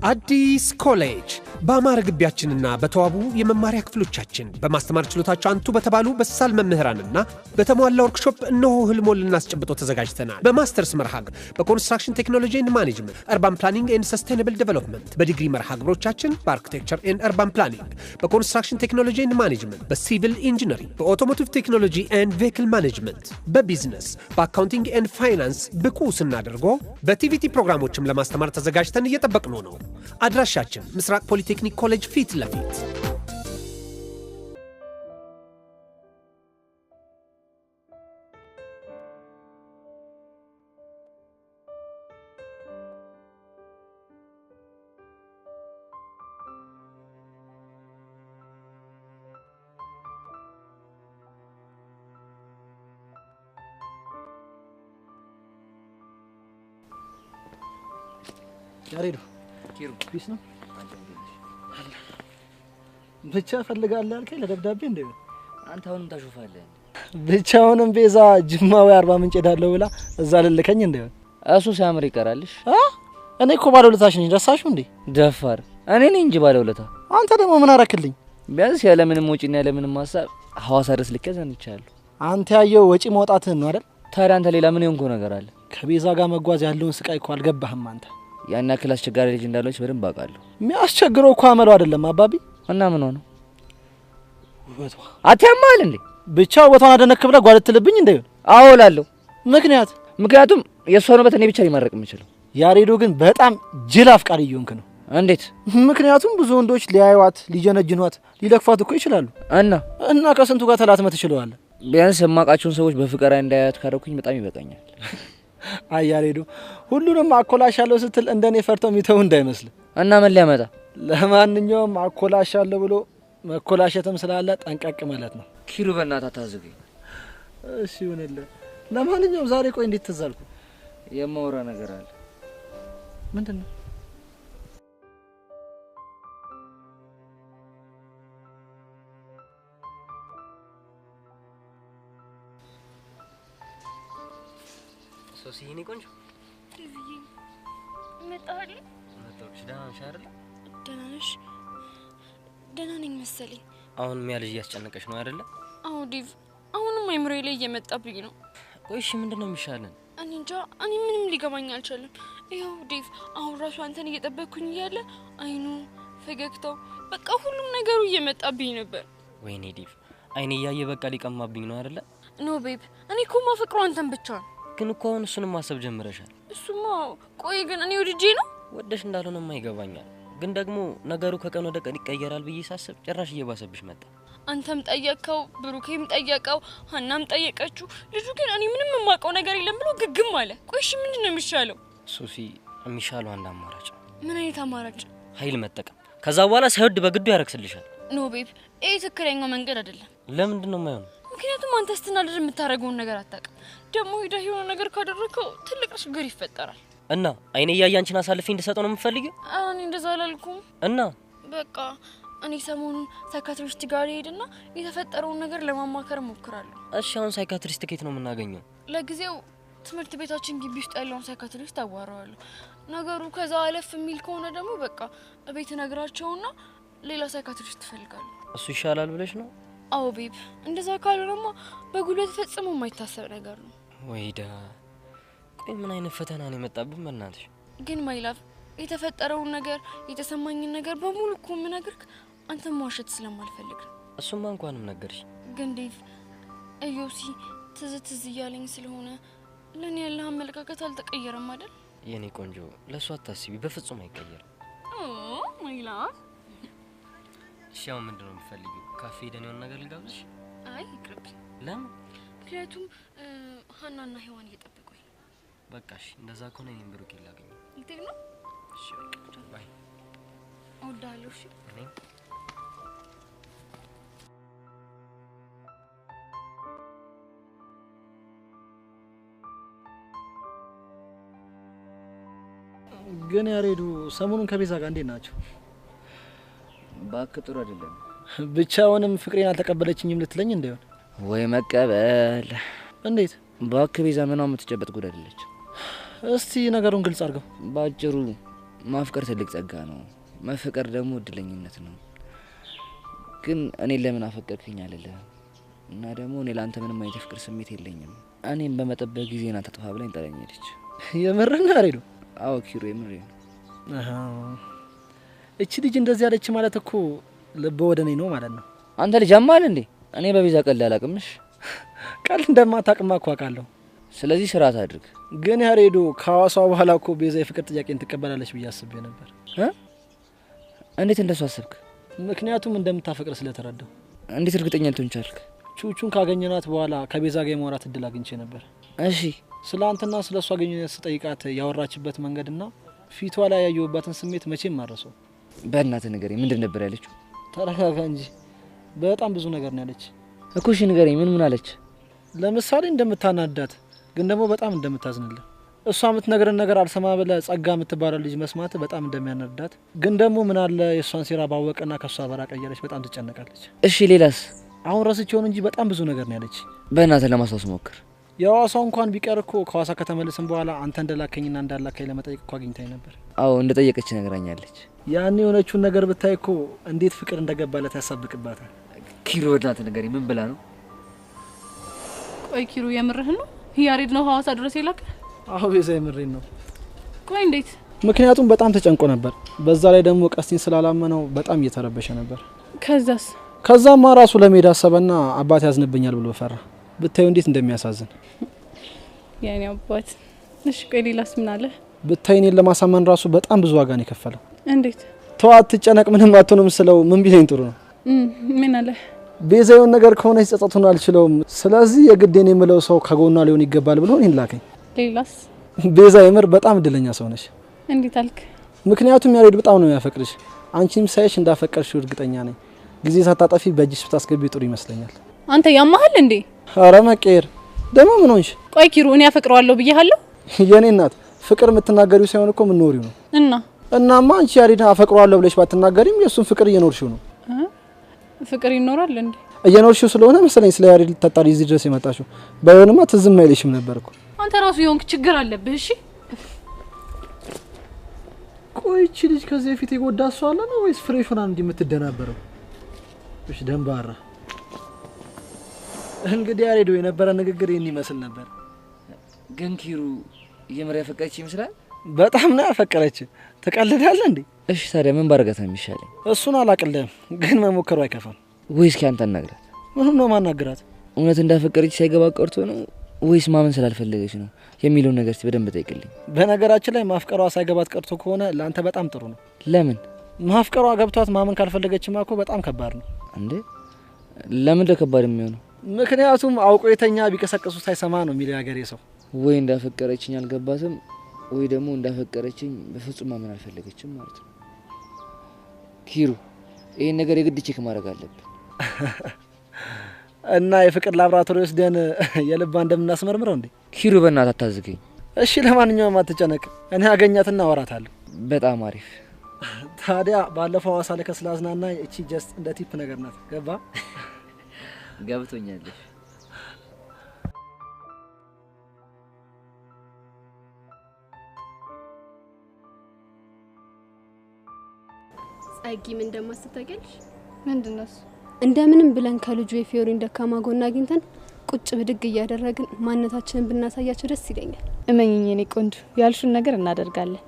አዲስ ኮሌጅ በአማረ ግቢያችንና በተዋቡ የመማሪያ ክፍሎቻችን በማስተማር ችሎታቸው አንቱ በተባሉ በሳል መምህራንና በተሟላ ወርክሾፕ እነሆ ህልሞን ልናስጨብጦ ተዘጋጅተናል። በማስተርስ መርሃ ግብር በኮንስትራክሽን ቴክኖሎጂ ኤንድ ማኔጅመንት፣ አርባን ፕላኒንግ ኤንድ ሰስቴይነብል ዴቨሎፕመንት፣ በዲግሪ መርሃ ግብሮቻችን በአርኪቴክቸር ኤንድ አርባን ፕላኒንግ፣ በኮንስትራክሽን ቴክኖሎጂ ኤንድ ማኔጅመንት፣ በሲቪል ኢንጂነሪንግ፣ በኦቶሞቲቭ ቴክኖሎጂ ኤንድ ቬሂክል ማኔጅመንት፣ በቢዝነስ፣ በአካውንቲንግ ኤንድ ፋይናንስ ብቁ ስናደርጎ በቲቪቲ ፕሮግራሞችም ለማስተማር ተዘጋጅተን እየጠበቅነው ነው። አድራሻችን ምስራቅ ፖሊቴክኒክ ኮሌጅ ፊት ለፊት። ያሬዱ ፒስ ነው ብቻ ፈልጋለህ አልከኝ ለደብዳቤ እንዴ? አንተ አሁንም ታሾፋለህ። ብቻውንም ቤዛ ጅማው 40 ምንጭ ሄዳለሁ ብላ እዛ ልልከኝ እንዴ? እሱ ሲያምር ይቀራልሽ። እኔ እኮ ባለውለታሽ ነኝ። ደሳሹ እንዴ? ደፋር እኔ ነኝ እንጂ ባለውለታ። አንተ ደግሞ ምን አረክልኝ? ቢያንስ ያለ ምንም ወጪና ያለ ምንም ሐሳብ ሐዋሳ ድረስ ልከዘንቻለሁ። አንተ ያየው ወጪ መውጣትህን ነው አይደል? ታዲያ አንተ ሌላ ምን የሆንከው ነገር አለ? ከቤዛ ጋር መጓዝ ያለውን ስቃይ እኮ አልገባህም አንተ። ያን ያክል አስቸጋሪ ልጅ እንዳለች በደንብ አውቃለሁ። የሚያስቸግረው እኮ አመለው አይደለም አባቢ። እና ምን ሆነ? ውበቷ አትያማል እንዴ? ብቻ ውበቷን አደነክ ብለህ ጓልትልብኝ እንዴ? አዎ እላለሁ። ምክንያቱም የሷን ውበት እኔ ብቻ ሊማረቅ የምችለው። ያሬዶ ግን በጣም ጅል አፍቃሪ እየሆንክ ነው። እንዴት? ምክንያቱም ብዙ ወንዶች ሊያዩዋት፣ ሊጀነጅኗት፣ ሊለክፋት እኮ ይችላሉ። እና ከስንቱ ጋር ተላትመት ትችላለህ? ቢያንስ የማውቃቸውን ሰዎች በፍቅር እንዳያዩት ካደረኩኝ በጣም ይበቃኛል። አይ ያሬዶ ሁሉንም አኮላሻለሁ ስትል እንደኔ ፈርተው የሚተው እንዳይመስል። እና ምን ሊያመጣ? ለማንኛውም አኮላሻለሁ ብሎ መኮላሸትም ስላለ ጠንቀቅ ማለት ነው። ኪሩ በእናትህ አታዝገኝ። እሺ ይሁንልህ። ለማንኛውም ዛሬ ቆይ እንዴት ተዛልኩ? የማወራ ነገር አለ። ምንድነው? ሶሲ እኔ ቆንጆ ዲቪዬ መጣኸኝ? መጣሁልሽ። ደህና ነሽ አይደል? ደህና ነሽ? ደህና ነኝ መሰለኝ። አሁን ሚያ ልጅ እያስጨነቀሽ ነው አይደል? አዎ ዲቭ፣ አሁንም አይምሮዬ ላይ እየመጣብኝ ነው። ቆይ እሺ ምንድነው የሚሻለን? እኔ እንጃ፣ እኔ ምንም ሊገባኝ አልቻለም። ይኸው ዲቭ፣ አሁን ራሱ አንተን እየጠበቅኩኝ እያለ አይኑ፣ ፈገግታው፣ በቃ ሁሉም ነገሩ እየመጣብኝ ነበር። ወይኔ ዲቭ፣ አይኔ እያየ በቃ ሊቀማብኝ ነው አይደል? ኖ ቤብ፣ እኔ እኮ ማፈቅረው አንተን ብቻ ነው። ግን እኮ አሁን እሱንም ማሰብ ጀምረሻል። እሱማ ቆይ ግን እኔ ወድጄ ነው? ወደሽ እንዳልሆነማ ይገባኛል። ግን ደግሞ ነገሩ ከቀን ወደ ቀን ይቀየራል ብዬ ሳስብ ጭራሽ እየባሰብሽ መጣ። አንተም ጠየቀው፣ ብሩኬም ጠየቀው፣ ሀናም ጠየቀችው። ልጁ ግን እኔ ምንም የማውቀው ነገር የለም ብሎ ግግም አለ። ቆይ እሺ ምንድነው የሚሻለው? ሶሲ፣ የሚሻለው አንድ አማራጭ። ምን አይነት አማራጭ? ኃይል መጠቀም። ከዛ በኋላ ሳይወድ በግዱ ያረክስልሻል። ኖ ቤብ፣ ይሄ ትክክለኛው መንገድ አይደለም። ለምንድነው የማይሆነው? ምክንያቱም አንተ ስትናደድ የምታደርገውን ነገር አታውቅም። ደግሞ ሄደህ የሆነ ነገር ካደረከው ትልቅ ችግር ይፈጠራል። እና አይኔ እያየ አንቺን አሳልፌ እንድሰጠው ነው የምትፈልጊው? እኔ እንደዛ አላልኩም። እና በቃ እኔ ሰሞኑን ሳይካትሪስት ጋር ሄድና የተፈጠረውን ነገር ለማማከር ሞክራለሁ። እሺ አሁን ሳይካትሪስት ከየት ነው የምናገኘው? ለጊዜው ትምህርት ቤታችን ግቢ ውስጥ ያለውን ሳይካትሪስት አዋራዋለሁ። ነገሩ ከዛ አለፍ የሚል ከሆነ ደግሞ በቃ እቤት ነግራቸውና ሌላ ሳይካትሪስት ትፈልጋለሁ። እሱ ይሻላል ብለሽ ነው? አዎ ቤብ፣ እንደዛ ካልሆነማ በጉልበት ፈጽሞ የማይታሰብ ነገር ነው። ወይዳ፣ ቆይ ምን አይነት ፈተና ነው የመጣብን በእናትሽ? ግን ማይላፍ፣ የተፈጠረውን ነገር የተሰማኝን ነገር በሙሉ እኮ የምነግርህ አንተም ማዋሸት ስለማልፈልግ ነው። እሱማ እንኳንም ነገርሽ። ግን ዴቭ፣ እዮሲ ትዝ እያለኝ ስለሆነ ለኔ ያለህ አመለካከት አልተቀየረም አይደል? የኔ ቆንጆ፣ ለሱ አታስቢ፣ በፍጹም አይቀየርም። ማይላፍ፣ እሺ አሁን ምንድነው የምትፈልጊው? ካፌ ሄደን የሆነ ነገር ልጋብዝሽ? አይ ይቅርብኝ። ለምን? ምክንያቱም ሀናና ሔዋን እየጠበቁኝ ነው። በቃ እሺ፣ እንደዛ ከሆነ እኔም ብሩክ ይላገኝ። እንዴት ነው? እሺ በቃ ባይ። እወዳለሁ። እሺ እኔ ግን ያሬዱ ሰሞኑን ከቤዛ ጋር እንዴት ናቸው? ባክህ ጥሩ አይደለም። ብቻውንም ፍቅሬን አልተቀበለችኝም ልትለኝ እንደሆነ? ወይ መቀበል። እንዴት? ባክህ ቤዛ ምኗ የምትጨበጥ ጉድ አይደለች። እስቲ ነገሩን ግልጽ አድርገው። ባጭሩ ማፍቀር ትልቅ ጸጋ ነው። መፈቀር ደግሞ እድለኝነት ነው። ግን እኔ ለምን አፈቀርከኝ አልልህም። እና ደግሞ እኔ ላንተ ምንም አይነት ፍቅር ስሜት የለኝም። እኔም በመጠበቅ ጊዜና ተጥፋ ብላኝ ጠረኝ ሄደች። የምርና አሬዶ? አዎ ኪሩ የምር ነው። እቺ ልጅ እንደዚህ ያለች ማለት እኮ ልብ ወደ እኔ ነው ማለት ነው። አንተ ልጅ አማል እንዴ? እኔ በቤዛ ቀልድ አላቅምሽ። ቀልድ እንደማታቅማ እኮ አውቃለሁ። ስለዚህ ስርዓት አድርግ። ግን ያሬዶ ከሐዋሳው በኋላ እኮ ቤዛ የፍቅር ጥያቄን ትቀበላለች ብዬ አስቤ ነበር። እንዴት እንደሱ አሰብክ? ምክንያቱም እንደምታፈቅር ስለተረዳው። እንዴት እርግጠኛ ልትሆን ቻልክ? ቹቹን ካገኘናት በኋላ ከቤዛ ጋር የማውራት እድል አግኝቼ ነበር። እሺ ስለ አንተና ስለ እሷ ግንኙነት ስጠይቃት ያወራችበት መንገድና ፊቷ ላይ ያየሁበትን ስሜት መቼም ማረሰው። በእናትህ ንገረኝ፣ ምንድን ነበር ያለችው? ተረጋጋ እንጂ በጣም ብዙ ነገር ነው ያለች እኮ። እሺ ንገረኝ፣ ምን አለች? ለምሳሌ እንደምታናዳት ግን ደግሞ በጣም እንደምታዝንልህ፣ እሷ የምትነግረን ነገር አልሰማ ብለህ ጸጋ የምትባለው ልጅ መስማት በጣም እንደሚያናዳት፣ ግን ደግሞ ምን አለ የእሷን ሴራ ባወቀና ከእሷ በራቀ እያለች በጣም ትጨነቃለች። እሺ ሌላስ? አሁን ረስቼውን እንጂ በጣም ብዙ ነገር ነው ያለች። በእናትህ ለማስታወስ ሞክር። የሐዋሳው እንኳን ቢቀር እኮ ከሐዋሳ ከተመለስን በኋላ አንተ እንደላከኝና እንዳላከኝ ለመጠየቅ እኮ አግኝታኝ ነበር። አዎ እንደጠየቀች ነግራኛለች። ያኔ የሆነችውን ነገር ብታይ እኮ እንዴት ፍቅር እንደገባለት ያሳብቅባታል። ኪሩ በእናትህ ንገረኝ፣ ምን ብላ ነው? ቆይ ኪሩ የምርህን ነው? ያሬድ ነው ሐዋሳ ድረስ የላከ? አዎ ቤዛ የምሬን ነው። ቆይ እንዴት? ምክንያቱም በጣም ተጨንቆ ነበር። በዛ ላይ ደግሞ ቀስቲን ስላላመነው በጣም እየተረበሸ ነበር። ከዛማ ራሱ ለመሄድ አሰበና አባት ያዝንብኛል ብሎ ፈራ። ብታዩ እንዴት እንደሚያሳዝን ያኔ አባት። እሺ ቆይ ሌላስ ምን አለ? ብታይ እኔን ለማሳመን ራሱ በጣም ብዙ ዋጋ ነው የከፈለው። እንዴት? ተዋት ትጨነቅ ምንም አትሆንም ስለው ምን ቢለኝ ጥሩ ነው? ምን አለ? ቤዛ የሆነ ነገር ከሆነ ጸጸቱን አልችለውም። ስለዚህ የግዴን የምለው ሰው ከጎኗ ሊሆን ይገባል ብሎ እኔን ላከኝ። ሌላስ? ቤዛ የምር በጣም እድለኛ ሰው ነሽ። እንዴት አልክ? ምክንያቱም ያሬድ በጣም ነው ያፈቅርሽ። አንቺም ሳይሽ እንዳፈቀርሽ እርግጠኛ ነኝ። ጊዜ ሳታጠፊ በእጅሽ ብታስገቢ ጥሩ ይመስለኛል። አንተ ያማሃል እንዴ? አረ መቀየር ደግሞ ምን ሆንሽ? ቆይ ኪሩ እኔ ያፈቅረዋለሁ ብዬሃለሁ? የኔ እናት ፍቅር የምትናገሪው ሳይሆን እኮ ምን ኖሪው ነው። እናማ አንቺ ያሬድን አፈቅረዋለሁ ብለሽ ባትናገሪም የሱን ፍቅር እየኖርሽው ነው። ፍቅር ይኖራል እንዴ? እየኖርሽው ስለሆነ መሰለኝ ስለ ያሬድ ልታጣሪ እዚህ ድረስ የመጣሽው። ባይሆንማ ትዝም አይልሽም ነበር እኮ። አንተ ራሱ የሆንክ ችግር አለብህ። እሺ ቆይ እቺ ልጅ ከዚህ በፊት የጎዳ ሰው አለ ነው ወይስ ፍሬሽ ሆና እንዲህ የምትደናበረው? እሺ ደንባራ። እንግዲህ ያሬድ የነበረ ንግግር ይሄን ይመስል ነበር። ግን ኪሩ የምር ያፈቀረች ይመስላል። በጣም ነው ያፈቀረች። ተቀልዳለህ እንዴ? እሺ ታዲያ ምን ባረጋት ነው የሚሻለኝ? እሱን አላቅልህም፣ ግን መሞከሩ አይከፋም። ወይስ ካንተ አናግራት? ምንም ነው ማናግራት? እውነት እንዳፈቀረች ሳይገባ ቀርቶ ነው ወይስ ማመን ስላልፈለገች ነው የሚለው ነገር በደንብ ጠይቅልኝ። በነገራችን ላይ ማፍቀሯ ሳይገባት ቀርቶ ከሆነ ላንተ በጣም ጥሩ ነው። ለምን? ማፍቀሯ ገብቷት ማመን ካልፈለገችማ እኮ በጣም ከባድ ነው። እንዴ ለምን ለከባድ የሚሆነው? ምክንያቱም አውቆ የተኛ ቢቀሰቅሱ ሳይሰማ ነው የሚለው ያገሬ ሰው። ወይ እንዳፈቀረችኝ አልገባትም ወይ ደግሞ እንዳፈቀረችኝ በፍጹም ማመን አልፈለገችም ማለት ነው። ኪሩ ይሄን ነገር የግድ ቼክ ማድረግ አለብን። እና የፍቅር ላብራቶሪ ወስደን የልባ እንደምናስመርምረው እንዴ? ኪሩ በእናትህ አታዝገኝ። እሺ ለማንኛውም አትጨነቅ፣ እኔ አገኛትና አወራታለሁ። በጣም አሪፍ። ታዲያ ባለፈው ሐዋሳ ላይ ከስላዝናና እቺ ጀስት እንደ ቲፕ ነገር ናት። ገባ? ገብቶኛል። ጸጊ ምን እንደማስብ ታውቂያለሽ? ምንድነው? እንደምንም ብለን ከልጁ የፊዮሪን ደካማ ጎን አግኝተን ቁጭ ብድግ እያደረግን ማንነታችንን ብናሳያቸው ደስ ይለኛል። እመኝኝ የኔ ቆንጆ፣ ያልሹን ነገር እናደርጋለን።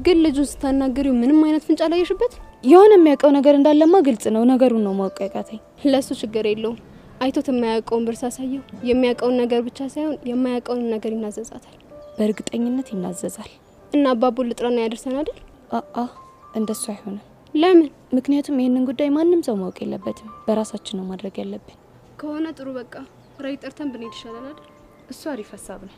ግን ልጁን ስታናገሪው ምንም አይነት ፍንጭ አላየሽበት? የሆነ የሚያውቀው ነገር እንዳለማ ግልጽ ነው። ነገሩን ነው ማወቅ ያቃተኝ። ለሱ ችግር የለውም። አይቶት የማያውቀውን ብርሳ ሳየው የሚያውቀውን ነገር ብቻ ሳይሆን የማያውቀውን ነገር ይናዘዛታል። በእርግጠኝነት ይናዘዛል። እና አባቡን ልጥራና ያደርሰን አይደል? እንደሱ አይሆንም። ለምን? ምክንያቱም ይሄንን ጉዳይ ማንም ሰው ማወቅ የለበትም። በራሳችን ነው ማድረግ ያለብን። ከሆነ ጥሩ በቃ ራይ ጠርተን ብንሄድ ይሻላል አይደል? እሱ አሪፍ ሀሳብ ነው።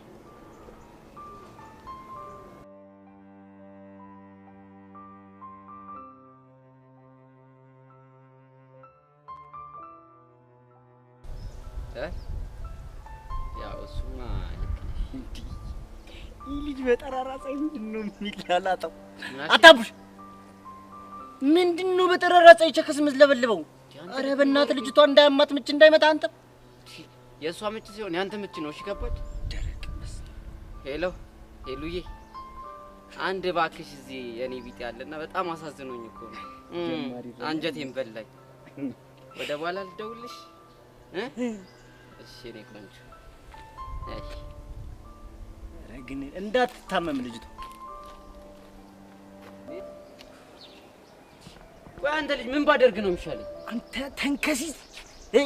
ያው እሱማ ልጅ በጠራራ ፀሐይ ምንድነው የሚላላጠው? አታቡሽ ምንድነው በጠራራ ፀሐይ ቸከስ ምዝለበልበው? አረ በእናትህ ልጅቷ እንዳያማት ምች እንዳይመታ አንተ። የእሷ ምች ሲሆን ያንተ ምች ነው። እሺ ከባድ ደረቅ። ሄሎ ሄሉዬ፣ አንድ ባክሽ እዚህ የኔ ቢጤ ያለና በጣም አሳዝኖኝ እኮ ነው። አንጀቴን በላኝ። ወደ በኋላ ልደውልሽ እሺ እኔ ቆንጆ እሺ ግን እንዳትታመም ልጅቷ ቆይ አንተ ልጅ ምን ባደርግ ነው የሚሻለኝ አንተ ተንከሲስ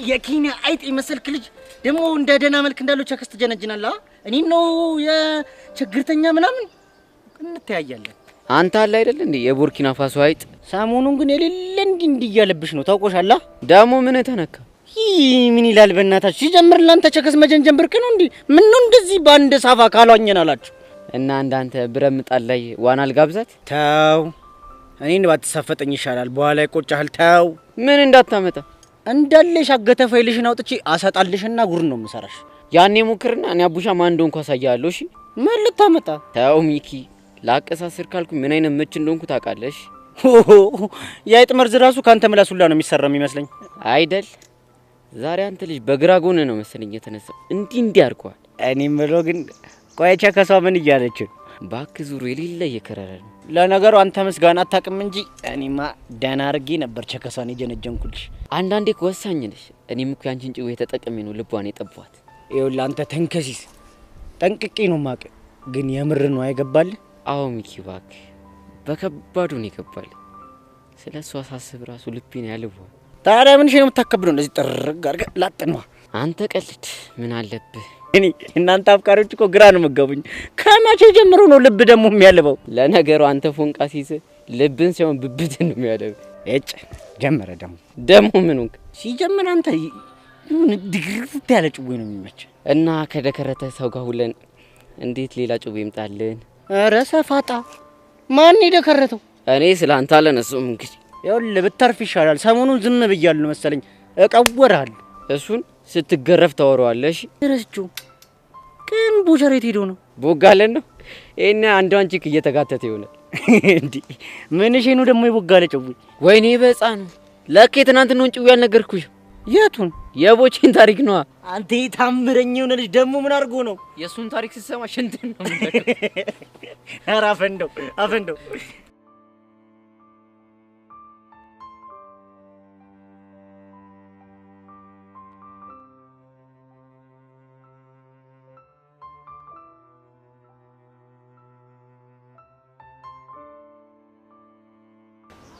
የኪኒ አይጥ ይመስልክ ልጅ ደሞ እንደ ደና መልክ እንዳለው ቸከስ ተጀነጅናል እኔ ነው የችግርተኛ ምናምን እንተያያለን አንተ አለ አይደል እንዴ የቡርኪና ፋሶ አይጥ ሰሞኑን ግን የሌለ እንዲህ ያለብሽ ነው ታውቆሻላ ደሞ ምን ተነካ ምን ይላል በእናታችሁ ሲጀምር ላንተ ቸከስ መጀንጀምብርክ ነው እንዴ ምን ነው እንደዚህ ባንደ ሳፋ ካሏኘን አላችሁ እና አንዳንተ ብረምጣል ላይ ዋና አልጋብዛት ታው እኔን ባትሳፈጠኝ ይሻላል በኋላ ይቆጫል ታው ምን እንዳታመጣ እንዳለሽ አገተ ፋይልሽን አውጥቼ አሰጣልሽና ጉር ነው ምሰራሽ ያኔ ሙክርና እኔ አቡሻ ማን እንደሆንኩ አሳያለሁ እሺ ምን ልታመጣ ታው ሚኪ ላቀሳስር ካልኩ ምን አይነት ምች እንደሆንኩ ታውቃለሽ ያይጥ መርዝ ራሱ ካንተ ምላሱላ ነው የሚሰራው የሚመስለኝ አይደል ዛሬ አንተ ልጅ በግራ ጎን ነው መሰለኝ የተነሳው እንዲ አርጓል እኔም ብሎ ግን ቆይቼ ከሷ ምን ይያለች ባክ ዙሩ የሌለ የከረረ ነው ለነገሩ አንተ መስጋና አታውቅም እንጂ እኔማ ደና አርጌ ነበር ቸከሳን የጀነጀንኩልሽ አንዳንዴ ወሳኝ ነሽ እኔም እኮ ያንቺን ጭው የተጠቀመ ነው ልቧን የጠቧት ይኸውልህ አንተ ተንከሲስ ጠንቅቄ ነው ማቀ ግን የምር ነው አይገባል አዎ ሚኪ ባክ በከባዱ ነው ይገባል ስለሷ ሳስብ ራሱ ልቤን ያልቧል ታዲያ ምን ነው የምታከብረው እንደዚህ ጥርግ አርገ ላጥንዋ አንተ ቀልድ ምን አለብህ እኔ እናንተ አፍቃሪዎች እኮ ግራ ነው መገቡኝ ከመቼ ጀምሮ ነው ልብ ደሞ የሚያልበው ለነገሩ አንተ ፎንቃ ሲስ ልብን ሲሆን ብብትን ነው የሚያለው እጭ ጀመረ ደሞ ምን ሆንክ ሲጀምር አንተ ምን ድግርት ያለ ጭዌ ነው የሚመች እና ከደከረተ ሰው ጋር ሁለን እንዴት ሌላ ጭዌ ይምጣልን ኧረ ሰፋጣ ማን ይደከረተው እኔ ስላንተ አለነሱም እንግዲህ ይኸውልህ ብታርፍ ይሻላል ሰሞኑን ዝም ብያለሁ መሰለኝ እቀወራለሁ እሱን ስትገረፍ ታወራዋለሽ ረስቹ ግን ቦቸሬት ሄዶ ነው ቦጋለን ነው እኔ አንዷን ቺክ እየተጋተተ ይሆናል እንዴ ምን እሺ ነው ደሞ ይቦጋለ ጭዌ ወይኔ በጻኑ ለከ ትናንት ነው ጭዌ ያልነገርኩሽ የቱን የቦቼን ታሪክ ነው አንተ ታምረኛው ልጅ ደሞ ምን አርጎ ነው የሱን ታሪክ ሲሰማ ሽንትን ነው ምንደረው ኧረ አፈንደው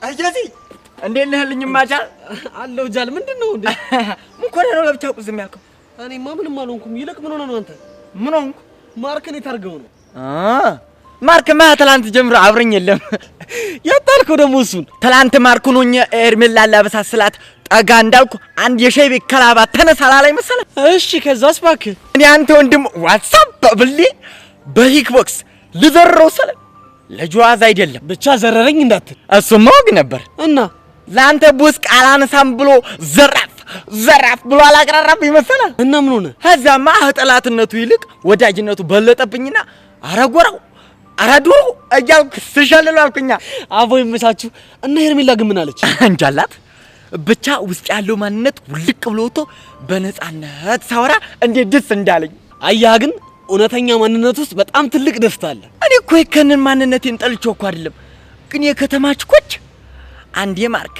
አያዚ እንዴት ነህልኝ ማጃ አለው ጃል ምንድነው እንዴ ሙኮራ ነው ለብቻው ዝም ያልከው እኔማ ምንም አልሆንኩም ይልቅ ምን ሆነ ነው አንተ ምን ሆንኩ ማርክን የታርገው ነው ማርክ ትላንት ጀምሮ አብረኝ የለም ያጣልከው ደግሞ እሱን ትላንት ማርክ ሆኜ ኤርሜላ ላበሳስላት ጠጋ እንዳልኩ አንድ የሻይ ቤት ከላባ ተነሳላ ላይ መሰለ እሺ ከዛስ እባክህ እኔ አንተ ወንድም ዋትስአፕ ብሊ በሂክቦክስ ልዘረው ሰለ ለጆዋዝ አይደለም ብቻ ዘረረኝ እንዳትል እሱማ ወግ ነበር እና ላንተ ቡስ ቃላንሳም ብሎ ዘራፍ ብሎ አላቀራራብ ይመስላል እና ምን ሆነ ከዛማ ጠላትነቱ ይልቅ ወዳጅነቱ በለጠብኝና አረጎራው አራዶሮ እያልኩ ስሸልል አልኩኛ አቦ ይመሳችሁ እና ሄርሜላ ግን ምን አለች እንጃላት ብቻ ውስጥ ያለው ማንነት ውልቅ ብሎቶ በነጻነት ሳወራ እንዴት ደስ እንዳለኝ አያ ግን እውነተኛ ማንነት ውስጥ በጣም ትልቅ ደስታ አለ እኔ እኮ የከነን ማንነቴን ጠልቼው እኮ አይደለም ግን የከተማች ኮች አንዴ ማርክ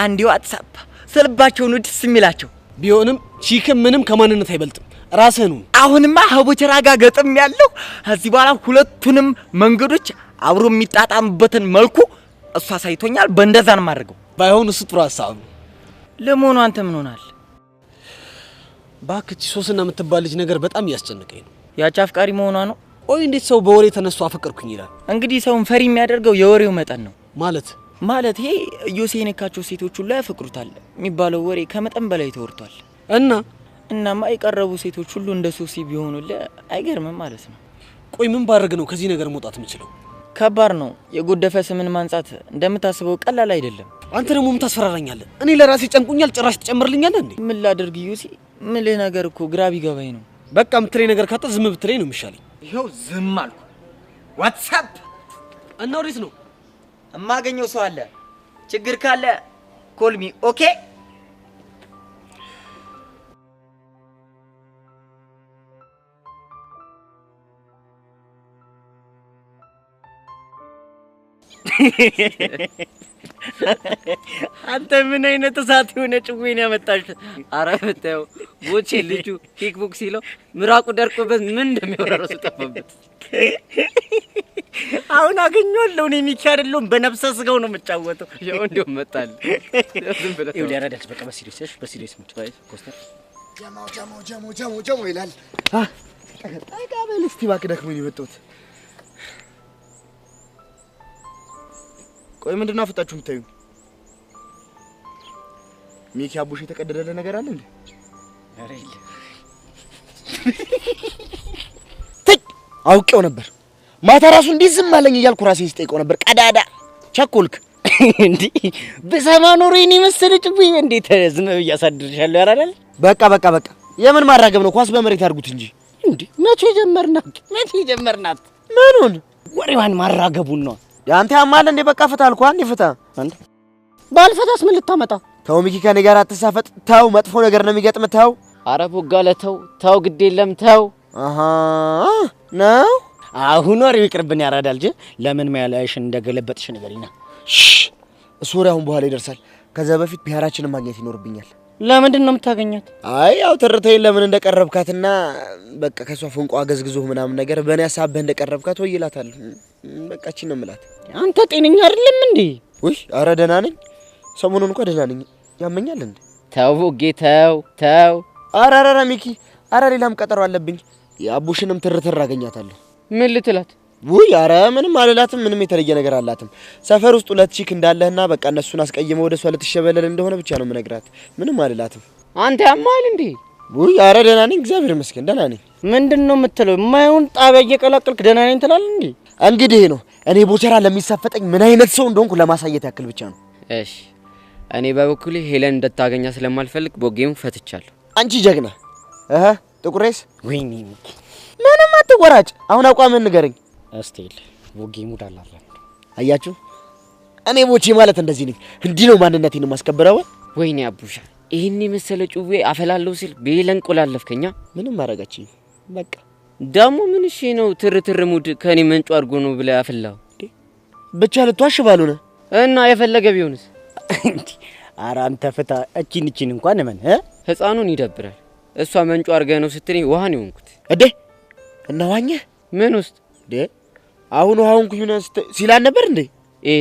አንዴ ዋትስአፕ ስለባቸው ነው ደስ የሚላቸው ቢሆንም ቺክም ምንም ከማንነት አይበልጥም ራስህ ነው አሁንማ ሀቦቸራ ጋር ገጥም ያለው እዚህ በኋላ ሁለቱንም መንገዶች አብሮ የሚጣጣምበትን መልኩ እሷ ሳይቶኛል በእንደዛ ነው ማድረገው ባይሆን እሱ ጥሩ ሐሳብ ነው ለሞኑ አንተ ምን ሆናል ባክቺ ሶስና የምትባል ልጅ ነገር በጣም ያስጨንቀኝ ነው ያቺ አፍቃሪ መሆኗ ነው ቆይ እንዴት ሰው በወሬ ተነስቶ አፈቀርኩኝ ይላል እንግዲህ ሰውን ፈሪ የሚያደርገው የወሬው መጠን ነው ማለት ይሄ ዮሴን ካቸው ሴቶች ሁሉ ያፈቅሩታል የሚባለው ወሬ ከመጠን በላይ ተወርቷል እናማ የቀረቡ ሴቶች ሁሉ እንደ ሶሲ ቢሆኑለ አይገርምም ማለት ነው ቆይ ምን ባደርግ ነው ከዚህ ነገር መውጣት የምችለው ከባድ ነው የጎደፈ ስምን ማንጻት እንደምታስበው ቀላል አይደለም አንተ ደግሞ ምን ታስፈራራኛለህ እኔ ለራሴ ጨንቁኛል ጭራሽ ትጨምርልኛለህ እንዴ ምን ላድርግ ዮሲ ምን ነገር እኮ ግራ ቢገባኝ ነው በቃ ምትለኝ ነገር ካጣ ዝም ብትለኝ ነው የሚሻለኝ ይሄው ዝም አልኩ ዋትስአፕ እና ወዴት ነው እማገኘው ሰው አለ ችግር ካለ ኮልሚ ኦኬ አንተ ምን አይነት እሳት የሆነ ጭዌን ያመጣሽ? ኧረ ብታየው ቦቼ ልጁ ኪክ ቦክስ ሲለው ምራቁ ደርቆበት ምን እንደሚወራረው ጠፋበት። አሁን አገኘዋለሁ እኔ ሚኪ አይደለሁም በነፍሰ ስጋው ነው የምጫወተው። ያው እንደው መጣል ዝም ብለህ ይኸውልህ ያረዳች በቃ በሲሪየስ ሙት ኮስተር ጀሞ ይላል። ጠጋ በል እስቲ እባክህ ደክሞኝ የመጣሁት። ቆይ ምንድን ነው አፍጣችሁ የምታዩኝ? ሚኪ አቡሽ የተቀደደለ ነገር አለ እንዴ? ኧረ የለም። አውቄው ነበር። ማታ ራሱ እንዲህ ዝም አለኝ እያልኩ ራሴን ስጠይቀው ነበር። ቀዳዳ ቸኮልክ እንዴ? በሰማ ኖሮ እኔ መሰለች ወይ እንዴት ዝም ብያሳድርሻለሁ ያራዳል። በቃ የምን ማራገብ ነው? ኳስ በመሬት አድርጉት እንጂ እንዴ። መቼ ጀመርናት? ምኑን? ወሬዋን ማራገቡን ነው። ያንተ ያማል እንዴ? በቃ ፍታ አልኩህ። አንዴ ፍታ። አንተ ባልፈታስ ምን ልታመጣ? ተው ሚኪ ከኔ ጋር አትሳፈጥ። ተው መጥፎ ነገር ነው የሚገጥም። ተው ኧረ ቦጋለ ተው ግድ የለም ተው። አሃ ነው አሁን ወሬው ይቅርብን ያራዳል። ለምን ማያላሽን እንደገለበጥሽ ነገርina እሱ ወሬ አሁን በኋላ ይደርሳል። ከዛ በፊት ቢያራችንን ማግኘት ይኖርብኛል። ለምንድን ነው የምታገኛት? አይ ያው ተርተይ ለምን እንደቀረብካትና በቃ ከሷ ፈንቋ ገዝግዞ ምናምን ነገር በእኔ ሐሳብህ እንደቀረብካት ወይ ይላታል። በቃ እቺ ነው የምላት። አንተ ጤነኛ አይደለም እንዴ? ውይ ኧረ ደህና ነኝ። ሰሞኑን እንኳን ደህና ነኝ። ያመኛል እንዴ? ተው ቦጌ ተው። ኧረ ሚኪ ኧረ ሌላም ቀጠሮ አለብኝ። የአቡሽንም ትርትር አገኛታለሁ። ምን ልትላት? ውይ ኧረ ምንም አልላትም። ምንም የተለየ ነገር አላትም። ሰፈር ውስጥ ሁለት ቺክ እንዳለህና በቃ እነሱን አስቀይመው ወደሷ ልትሸበለል እንደሆነ ብቻ ነው የምነግራት። ምንም አልላትም። አንተ ያማል እንዴ? ውይ ኧረ ደህና ነኝ እግዚአብሔር ይመስገን ደህና ነኝ። ምንድነው የምትለው? የማይሆን ጣቢያ እየቀላቀልክ ደህና ነኝ ትላለህ እንዴ? እንግዲህ ነው እኔ ቦቸራ ለሚሳፈጠኝ ምን አይነት ሰው እንደሆንኩ ለማሳየት ያክል ብቻ ነው። እሺ እኔ በበኩሌ ሄለን እንደታገኛ ስለማልፈልግ ቦጌም ፈትቻለሁ። አንቺ ጀግና ጥቁሬስ ወይኔ ሚኪ ምንም አትወራጭ። አሁን አቋምን ንገረኝ። አስቴል ቦጌ ሙድ አላለም። አያችሁ እኔ ቦቼ ማለት እንደዚህ ነኝ። እንዲህ ነው ማንነቴን ማስከብረው። ወይኔ አቡሻ ይሄን መሰለ ጩቤ አፈላለው ሲል ቤለን ቆላለፍከኛ። ምንም ማረጋች በቃ ደሞ ምን እሺ ነው ትርትር ሙድ ከኔ መንጫ አድርጎ ነው ብለ ያፈላው ብቻ ልትዋሽ ባሉነ እና የፈለገ ቢሆንስ? ኧረ አንተ ፍታ። እቺን እንኳን ምን ህፃኑን ይደብራል። እሷ መንጫ አርገ ነው ስትኔ ውሃን ይሆንኩት እዴ እና ዋኘ ምን ውስጥ ዴ አሁን ውሃውን ኩዩና ሲላን ነበር እንዴ?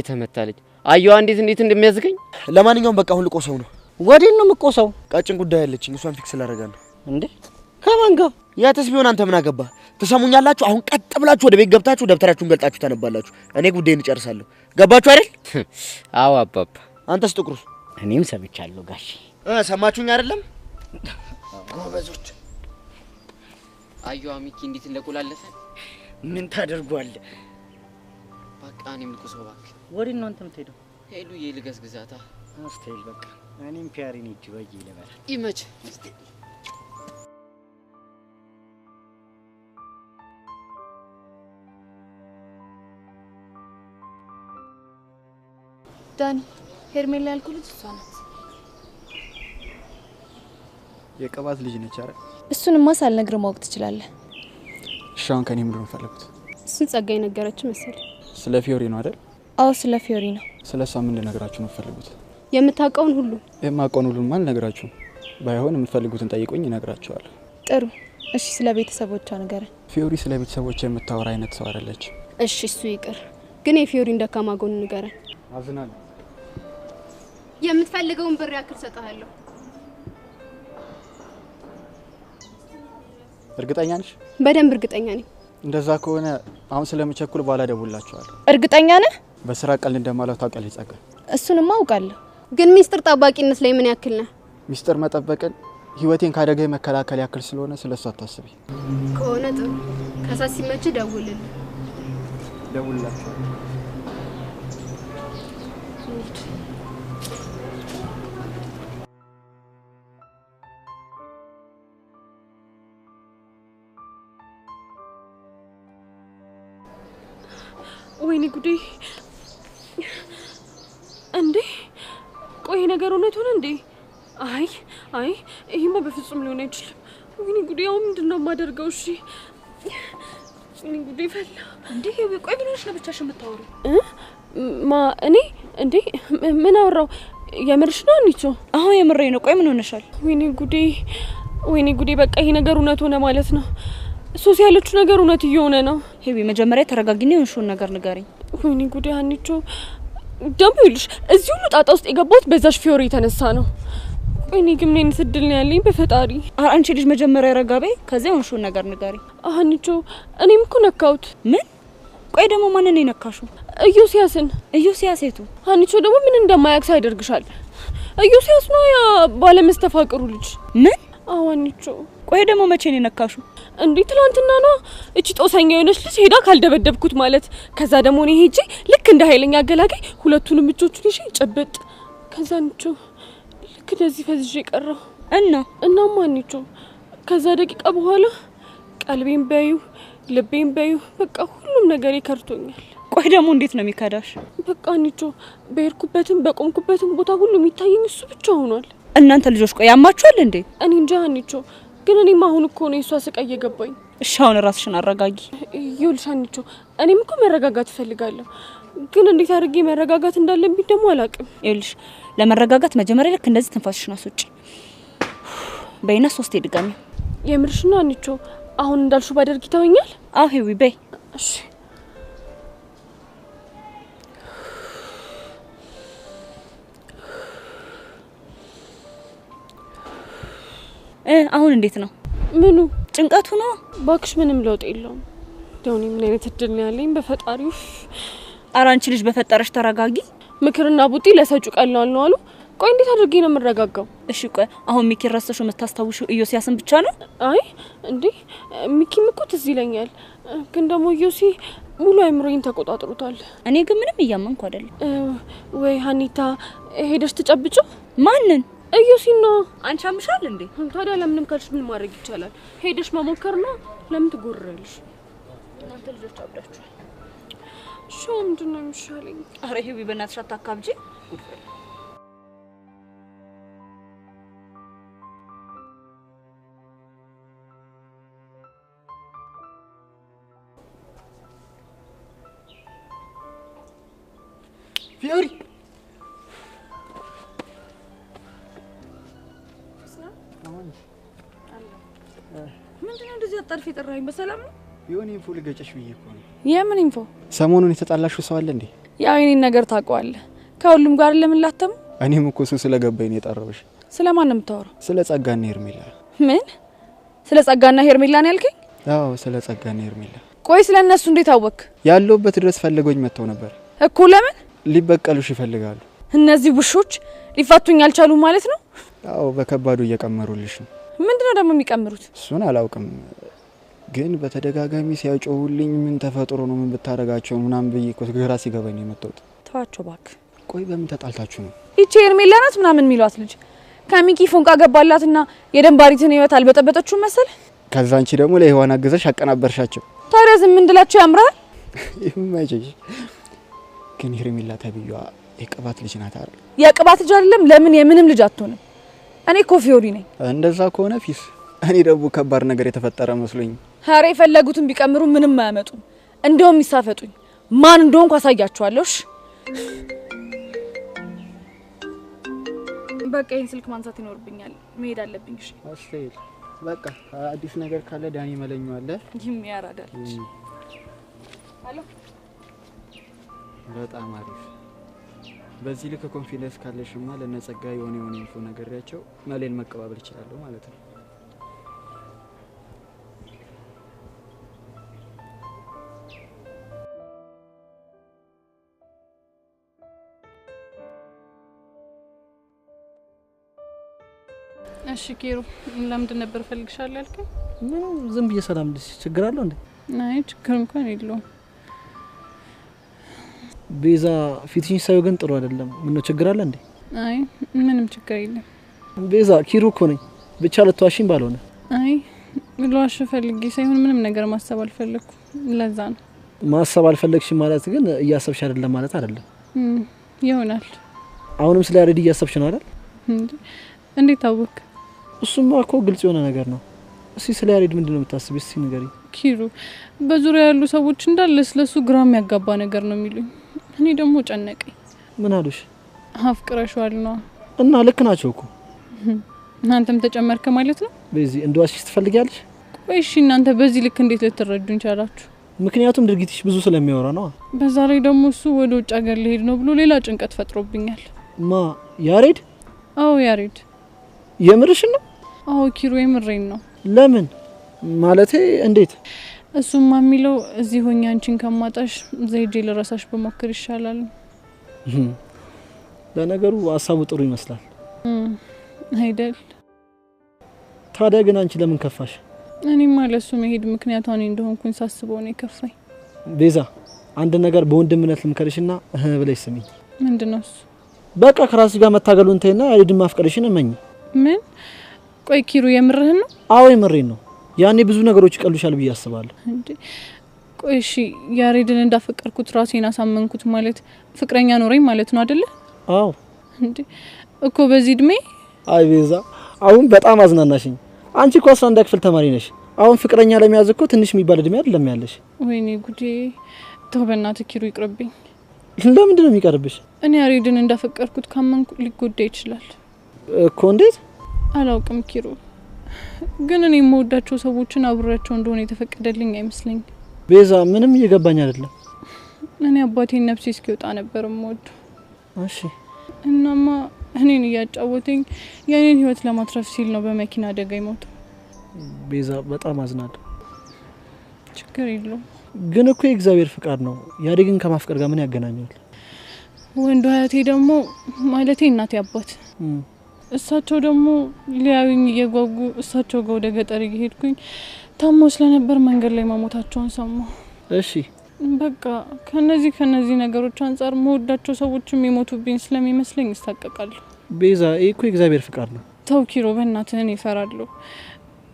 ተመታለች። አየዋ እንዴት እንደሚያዝገኝ። ለማንኛውም በቃ አሁን ልቆሰው ነው። ወዴት ነው የምቆሰው? ቀጭን ጉዳይ አለችኝ። እሷን ፊክስ ላደርጋለሁ። እንዴ ከማን ጋር? ያተስ ቢሆን አንተ ምን አገባ? ተሰሙኛላችሁ። አሁን ቀጥ ብላችሁ ወደ ቤት ገብታችሁ ደብተራችሁን ገልጣችሁ ታነባላችሁ። እኔ ጉዳይን እጨርሳለሁ። ገባችሁ አይደል? አዎ አባባ። አንተስ ጥቁሩ? እኔም ሰምቻለሁ ጋሺ። ሰማችሁኝ አይደለም? ጎበዞች። አየዋ ሚኪ እንዴት እንደቆላለፈ። ምን ታደርጓለህ? በቃ እኔም ልቆሰው እባክህ። ወዴት ነው አንተ የምትሄደው? ሄሉ የልገስግዛታ። አስቴል በቃ እኔም ፒያሪን እጅ ወይ ይለበል ይመች። ዳኒ ሄርሜላ ያልኩ ልጅ እሷ ናት። የቀባት ልጅ ነች አይደል? እሱንማ ሳልነግርህ ማወቅ ትችላለህ። እሺ አሁን ከኔ ምንድን ነው የምትፈልጉት? እሱን ጸጋይ ነገረች መሰል። ስለ ፊዮሪ ነው አይደል? አዎ ስለ ፊዮሪ ነው። ስለሷ ምን ልነግራችሁ ነው የምትፈልጉት? የምታውቀውን ሁሉ። የማውቀውን ሁሉ ማለት ነግራችሁ። ባይሆን የምትፈልጉትን ጠይቁኝ እነግራችኋለሁ። ጥሩ እሺ። ስለ ቤተሰቦቿ ንገረን። ፊዮሪ ስለ ቤተሰቦቿ የምታወራ አይነት ሰው አይደለች። እሺ እሱ ይቅር፣ ግን የፊዮሪን ደካማ ጎን ንገረን። አዝናለሁ። የምትፈልገውን ብር ያክል ሰጣለሁ። እርግጠኛ ነሽ? በደንብ እርግጠኛ ነኝ። እንደዛ ከሆነ አሁን ስለምቸኩል በኋላ ደውላችኋለሁ። እርግጠኛ ነህ? በስራ ቀልድ እንደማለት ታውቃለህ ጸጋ። እሱንማ አውቃለሁ። ግን ሚስጥር ጠባቂነት ላይ ምን ያክል ነህ? ሚስጥር መጠበቅን ህይወቴን ካደጋ መከላከል ያክል ስለሆነ ስለሷ አታስቢ። ከሆነ ጥሩ። ከሳት ሲመች ደውልልኝ። ደውልላችኋለሁ። ወይኔ ጉዴ! እንዴ ቆይ ነገር እውነት ሆነ እንዴ? አይ ይሄማ በፍጹም ሊሆን አይችልም። ወይኔ ጉዴ! አሁን ምንድነው የማደርገው? እሺ ወይኔ ጉዴ ፈላ። እንዴ ቆይ ብለሽ ነው ብቻሽ የምታወሩ? እኔ እንዴ ምን አወራው? የምርሽ ነው አንቺ? አሁን የምሬ ነው። ቆይ ምን ሆነሻል? ወይኔ ጉዴ በቃ ይሄ ነገር እውነት ሆነ ማለት ነው። ሶሲ ያለችው ነገር እውነት እየሆነ ነው። ሄቢ መጀመሪያ ተረጋጊና የሆንሽውን ነገር ንገሪኝ። ወይኔ ጉዴ አንቺ ደሞ ይልሽ እዚህ ሁሉ ጣጣ ውስጥ የገባሁት በዛሽ ፊዮሪ የተነሳ ነው። ወይኔ ግን ምን አይነት እድል ነው ያለኝ በፈጣሪ። አንቺ ልጅ መጀመሪያ ረጋቤ ከዚያ የሆንሽውን ነገር ንገሪኝ። አንቺ እኔም እኮ ነካሁት። ምን? ቆይ ደግሞ ማንን ነካሹ? ኢዮስያስን። ኢዮስያሴቱ አንቺ ደግሞ ምን እንደማያክስ ያደርግሻል። ኢዮስያስ ነው ያ ባለመስተፋቅሩ ልጅ። ምን? አንቺ ቆይ ደግሞ መቼ ነው ነካሹ? እንዴ ትላንትና ነው። እቺ ጦሰኛ የሆነች ልጅ ሄዳ ካልደበደብኩት ማለት። ከዛ ደግሞ እኔ ሄጄ ልክ እንደ ኃይለኛ አገላጋይ ሁለቱንም እጆቹን ይዤ ጨበጥ። ከዛ አንቺ ልክ እንደዚህ ፈዝዤ ቀረው እና ማንቺ ከዛ ደቂቃ በኋላ ቀልቤን በዩ ልቤን በዩ በቃ ሁሉም ነገር ይከርቶኛል። ቆይ ደግሞ እንዴት ነው የሚካዳሽ? በቃ አንቺ በሄድኩበትም በቆምኩበትም ቦታ ሁሉ የሚታየኝ እሱ ብቻ ሆኗል። እናንተ ልጆች ቆይ ያማችኋል እንዴ? እኔ እንጃ አንቺ ግን እኔም አሁን እኮ ነው የሷ ስቃይ የገባኝ። እሺ አሁን ራስሽን አረጋጊ። ይኸውልሽ አንቺ እኔም እኮ መረጋጋት እፈልጋለሁ፣ ግን እንዴት አድርጌ መረጋጋት እንዳለብኝ ደግሞ አላውቅም። ይኸውልሽ ለመረጋጋት መጀመሪያ ልክ እንደዚህ ትንፋስሽን አስወጪ በይና 3 ድጋሚ። የምርሽና አንቺ አሁን እንዳልሹ ባደርግ ይተወኛል? አዎ ሄዊ በይ። እሺ አሁን እንዴት ነው? ምኑ? ጭንቀቱ ነው? ባክሽ ምንም ለውጥ የለውም። ደውኔ ምን አይነት እድል ነው ያለኝ በፈጣሪው። ኧረ አንቺ ልጅ በፈጠረሽ ተረጋጊ። ምክርና ቡጢ ለሰጩ ቀላል ነው አሉ። ቆይ እንዴት አድርጌ ነው የምረጋጋው? እሺ ቆይ አሁን ሚኪ ረስተሽው የምታስታውሽው ኢዮስያስን ብቻ ነው? አይ እንዴ ሚኪም እኮ ትዝ ይለኛል፣ ግን ደግሞ ኢዮሲ ሙሉ አይምሮዬን ተቆጣጥሮታል። እኔ ግን ምንም እያመንኩ አይደለም። ወይ ሀኒታ ሄደሽ ተጨብጩ። ማንን? ኢዮሲና። አንቺ አምሻል እንዴ? ታዲያ ለምንም ካልሽ ምን ማድረግ ይቻላል? ሄደሽ መሞከር ነው። ለምን ትጎርራለሽ? እናንተ ልጆች አብዳችኋል። እሺ ምንድን ነው የሚሻለኝ? ኧረ ሄዊ በእናትሽ አታካብጂ። ፊዮሪ ምንድነው እንደዚህ አጣርፊ የጠራኸኝ? በሰላም ነው? የሆነ ኢንፎ ልገጨሽ ብዬ እኮ ነው። የምን ኢንፎ? ሰሞኑን የተጣላሽው ሰው አለ እንዴ? ያው የኔን ነገር ታውቀዋለህ። ከሁሉም ጋር ለምን ላተም? እኔም እኮ እሱ ስለገባኝ ነው የጠራሁሽ። ስለማን ነው የምታወራው? ስለ ጸጋና ሄርሜላ። ምን? ስለ ጸጋና ሄርሜላ ነው ያልከኝ? አዎ ስለ ጸጋና ሄርሜላ። ቆይ ስለ እነሱ እንዴት አወቅ? ያለውበት ድረስ ፈልገውኝ መጥተው ነበር እኮ። ለምን? ሊበቀሉሽ ይፈልጋሉ። እነዚህ ውሾች ሊፋቱኝ አልቻሉም ማለት ነው? አዎ በከባዱ እየቀመሩልሽ ነው። ምንድነው ደግሞ የሚቀምሩት? እሱን አላውቅም፣ ግን በተደጋጋሚ ሲያጮሁልኝ ምን ተፈጥሮ ነው ምን ብታረጋቸው ምናምን ብዬ እኮ ግራ ሲገባኝ ነው የመጣሁት። ተዋቸው እባክህ። ቆይ በምን ተጣልታችሁ ነው? ይቺ ሄርሜላ ናት ምናምን የሚሏት ልጅ ከሚኪ ፎንቃ ገባላትና የደንባሪትን ህይወት አልበጠበጠችው መሰለ። ከዛ አንቺ ደግሞ ለህዋን አገዘሽ አቀናበርሻቸው። ታዲያ ዝም እንድላቸው ያምራል? ይማይጭሽ። ግን ሄርሜላ ተብዩዋ የቅባት ልጅ ናት አይደል? የቅባት ልጅ አይደለም። ለምን የምንም ልጅ አትሆንም? እኔ እኮ ፊዮሪ ነኝ። እንደዛ ከሆነ ፊስ እኔ ደግሞ ከባድ ነገር የተፈጠረ መስሎኝ። ሀሬ የፈለጉትን ቢቀምሩ ምንም አያመጡም። እንደውም ይሳፈጡኝ። ማን እንደሆንኩ አሳያቸዋለሁ። በቃ ይሄን ስልክ ማንሳት ይኖርብኛል። መሄድ አለብኝ። እሺ አስተይል በቃ አዲስ ነገር ካለ ዳኒ መለኛው አለ። ይህም ያራዳል። አሎ በጣም አሪፍ። በዚህ ልክ ኮንፊደንስ ካለሽማ ለነጸጋ የሆነ ኢንፎ ነገርያቸው መሌን መቀባበል ይችላል ማለት ነው። እሺ ኪሩ ለምንድን ነበር ፈልግሻለሁ ያልከኝ? ዝም ብዬ ሰላም ልሽ ችግር አለው እንዴ? አይ ችግር እንኳን የለውም። ቤዛ ፊትሽን ሳይው ግን ጥሩ አይደለም። ምን ችግር አለ እንዴ? አይ ምንም ችግር የለም። ቤዛ ኪሩ እኮ ነኝ። ብቻ ልትዋሽኝ ባልሆነ። አይ ልዋሽ ፈልጌ ሳይሆን ምንም ነገር ማሰብ አልፈለኩም። ለዛ ነው። ማሰብ አልፈለግሽም ማለት ግን እያሰብሽ አይደለም ማለት አይደለም። ይሆናል። አሁንም ስለ ያሬድ እያሰብሽ ነው አይደል? እንዴት ታወቅ? እሱማ እኮ ግልጽ የሆነ ነገር ነው። እስቲ ስለ ያሬድ ምንድነው የምታስቢው? እስቲ ንገሪ። ኪሩ በዙሪያ ያሉ ሰዎች እንዳለ ስለሱ ግራ የሚያጋባ ነገር ነው የሚሉኝ። እኔ ደግሞ ጨነቀኝ። ምን አሉሽ? አፍቅረሽዋል ነው እና ልክ ናቸው እኮ። እናንተም ተጨመርክ ማለት ነው። በዚህ እንደዋሽሽ ትፈልጊያለሽ? ቆይ እሺ እናንተ በዚህ ልክ እንዴት ልትረዱኝ ቻላችሁ? ምክንያቱም ድርጊትሽ ብዙ ስለሚያወራ ነው። በዛ ላይ ደግሞ እሱ ወደ ውጭ ሀገር ሊሄድ ነው ብሎ ሌላ ጭንቀት ፈጥሮብኛል። ማ ያሬድ? አዎ ያሬድ። የምርሽ ነው? አዎ ኪሩ የምሬን ነው። ለምን ማለቴ እንዴት? እሱማ የሚለው እዚህ ሆኜ አንቺን ከማጣሽ ዘይጄ ለራሳሽ በሞክር ይሻላል። ለነገሩ ሀሳቡ ጥሩ ይመስላል አይደል? ታዲያ ግን አንቺ ለምን ከፋሽ? እኔማ ለሱ መሄድ ምክንያቱ እኔ እንደሆንኩኝ ሳስበው ነው የከፋኝ። ቤዛ አንድ ነገር በወንድምነት ልምከርሽና ብለሽ ስሚኝ። ምንድነው እሱ? በቃ ከራስሽ ጋር መታገሉን ተይና ያሬድን ማፍቀርሽን እመኝ። ምን? ቆይ ኪሩ የምርህን ነው? አዎ የምሬን ነው። ያኔ ብዙ ነገሮች ይቀሉሻል ብዬ አስባለሁ። እንዴ ቆይ እሺ ያሬድን እንዳፈቀርኩት ራሴን አሳመንኩት ማለት ፍቅረኛ ኖረኝ ማለት ነው አይደለ? አዎ። እንዴ እኮ በዚህ እድሜ? አይ ቤዛ አሁን በጣም አዝናናሽኝ። አንቺ እኮ 11 ክፍል ተማሪ ነሽ። አሁን ፍቅረኛ ለመያዝ እኮ ትንሽ የሚባል እድሜ አይደለም ያለሽ። ወይኔ ጉዴ። ተው በእናትህ ኪሩ ይቅርብኝ። ለምንድን ነው የሚቀርብሽ? እኔ ያሬድን እንዳፈቀርኩት ካመንኩ ሊጎዳ ይችላል እኮ። እንዴት? አላውቅም ኪሩ፣ ግን እኔ የምወዳቸው ሰዎችን አብሬያቸው እንደሆነ የተፈቀደልኝ አይመስለኝም። ቤዛ ምንም እየገባኝ አይደለም። እኔ አባቴን ነፍሴ እስኪወጣ ነበር የምወደው። እሺ። እናማ እኔን እያጫወተኝ የኔን ህይወት ለማትረፍ ሲል ነው በመኪና አደጋ የሞተው። ቤዛ በጣም አዝናለሁ። ችግር የለውም። ግን እኮ የእግዚአብሔር ፍቃድ ነው። ያሬድን ከማፍቀር ጋር ምን ያገናኘዋል? ወንዱ አያቴ ደግሞ ማለቴ እናቴ አባት እሳቸው ደግሞ ሊያዩኝ እየጓጉ እሳቸው ጋር ወደ ገጠር እየሄድኩኝ ታሞ ስለነበር መንገድ ላይ መሞታቸውን ሰማሁ። እሺ በቃ ከነዚህ ነገሮች አንጻር መወዳቸው ሰዎችም የሞቱብኝ ስለሚመስለኝ እሳቀቃለሁ። ቤዛ ይሄ እኮ የእግዚአብሔር ፍቃድ ነው። ተው ኪሮ በእናትህ እኔ እፈራለሁ።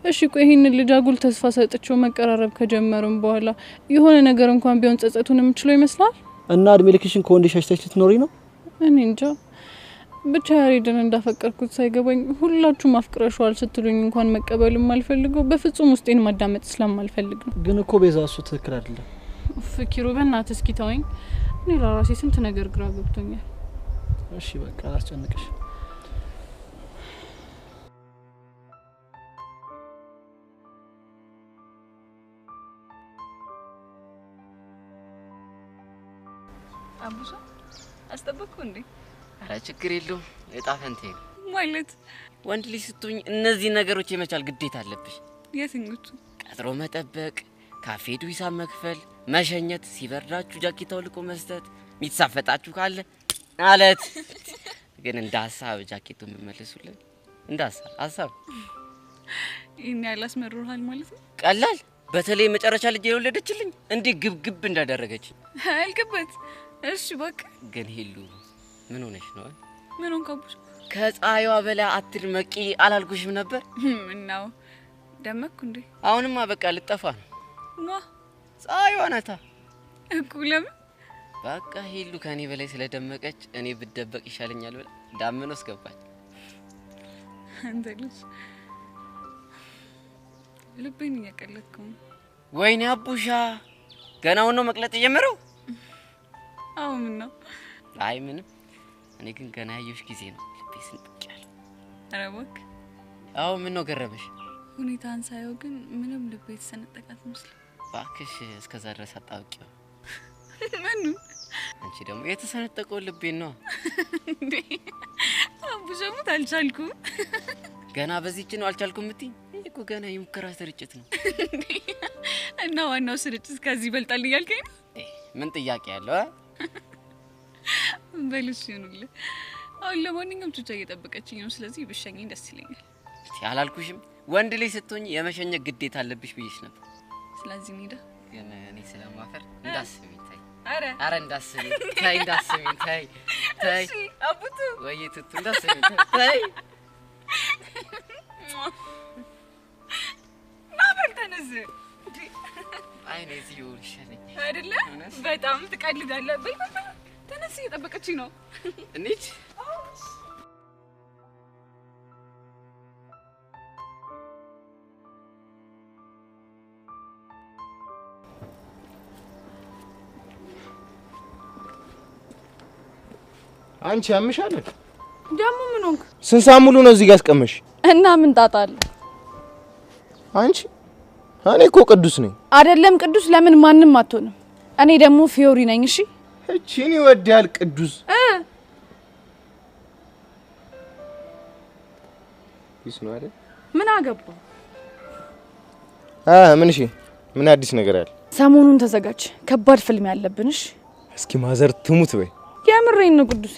እሺ ቆይ ይሄን ልጅ አጉል ተስፋ ሰጥቼው መቀራረብ ከጀመሩም በኋላ የሆነ ነገር እንኳን ቢሆን ጸጸቱን የምችለው ይመስላል? እና እድሜ ልክሽን ከወንድ ሸሽተሽ ልትኖሪ ነው? እኔ እንጃ። ብቻ ያሬድን እንዳፈቀርኩት ሳይገባኝ ሁላችሁም አፍቅረሽዋል ስትሉኝ እንኳን መቀበልም አልፈልገው፣ በፍጹም ውስጤን ማዳመጥ ስለማልፈልግ ነው። ግን እኮ ቤዛ እሱ ትክክል አይደለም። ፍኪሩ በእናትህ እስኪ ተወኝ። እኔ ለራሴ ስንት ነገር ግራ ገብቶኛል። እሺ በቃ አላስጨንቅሽ። አቡሻ አስጠበቅኩ እንዴ? ኧረ ችግር የለውም። እጣ ፈንቴ ነው ማለት ወንድ ልጅ ስትሆኝ እነዚህ ነገሮች የመቻል ግዴታ አለብሽ። የትኞቹ? ቀጥሮ መጠበቅ፣ ካፌ ሄዱ ሂሳብ መክፈል፣ መሸኘት፣ ሲበርዳችሁ ጃኬት አውልቆ መስጠት፣ የሚሳፈጣችሁ ካለ ማለት ግን እንደ ሀሳብ ጃኬቱን መመለሱልን እንደ ሀሳብ ይሄን ያላስመሩሃል ማለት ነው? ቀላል። በተለይ መጨረሻ ልጅ የወለደችልኝ እንዲህ ግብግብ እንዳደረገች አልገበት። እሺ በቃ ግን ሄሉ ምን ሆነሽ ነው? ምን ሆንካቡሽ? ከፀሐይዋ በላይ አትድመቂ አላልኩሽም ነበር? ምነው ደመቅኩ እንዴ? አሁንማ በቃ ልጠፋ ነው። ማ ፀሐይዋ ናታ እኮ። ለምን? በቃ ሄሉ ከኔ በላይ ስለደመቀች እኔ ብደበቅ ይሻለኛል ብላ ዳመና ውስጥ ገባች። አንተ ልጅ ልቤን እያቀለጥከው። ወይኔ አቡሻ ገና ነው መቅለጥ የጀመረው? አዎ ምን ነው? አይ ምንም። እኔ ግን ገና ያየሁሽ ጊዜ ነው ልቤ ስንጥቅ ያለ። ኧረ እባክህ። አዎ ምን ነው ገረመሽ? ሁኔታን ሳየው ግን ምንም ልቤ የተሰነጠቃት መስሎኝ። እባክሽ እስከዛ ድረስ አጣብቂው። ምኑ? አንቺ ደግሞ የተሰነጠቀው ልቤን ነው እንዴ? አቡሻ ሙት አልቻልኩም። ገና በዚህች ነው አልቻልኩም እምትይ? እኮ ገና የሙከራ ስርጭት ነው። እና ዋናው ስርጭት ከዚህ ይበልጣል እያልከኝ ነው? ምን ጥያቄ ያለው? በልሽ ይሁንልህ። አሁን ለማንኛውም ቹቻ እየጠበቀችኝ ነው። ስለዚህ ብሸኘኝ ደስ ይለኛል። እስቲ አላልኩሽም? ወንድ ልጅ ስትሆኝ የመሸኘት ግዴታ አለብሽ ብዬሽ ነበር። ስለዚህ እንሂዳ። ግን እኔ ስለማፈር እንዳስቢኝ ተይ። ኧረ እንዳስቢኝ ተይ፣ እንዳስቢኝ ተይ፣ ተይ። እሺ አቡቱ ወይ ቱቱ እንዳስቢኝ ተይ። ናበል ተነስ። አይ ነይ እዚሁ ይሻለኝ አይደለ? በጣም ትቀልዳለህ። በል ተነስ፣ እየጠበቀችኝ ነው። እንሂድ። አንቺ ያምሻል ደግሞ ምን ሆንክ? ስንት ሰዓት ሙሉ ነው እዚህ ጋር አስቀመሽ? እና ምን ጣጣ አለ? አንቺ እኔ እኮ ቅዱስ ነኝ። አይደለም ቅዱስ ለምን ማንንም አትሆንም? እኔ ደግሞ ፊዮሪ ነኝ። እሺ እቺን ይወዳል ቅዱስ ይስኑ አይደል? ምን አገባ? ምን እሺ ምን አዲስ ነገር አለ? ሰሞኑን ተዘጋጅ፣ ከባድ ፊልም ያለብንሽ። እስኪ ማዘር ትሙት በይ። የምሬን ነው ቅዱሴ።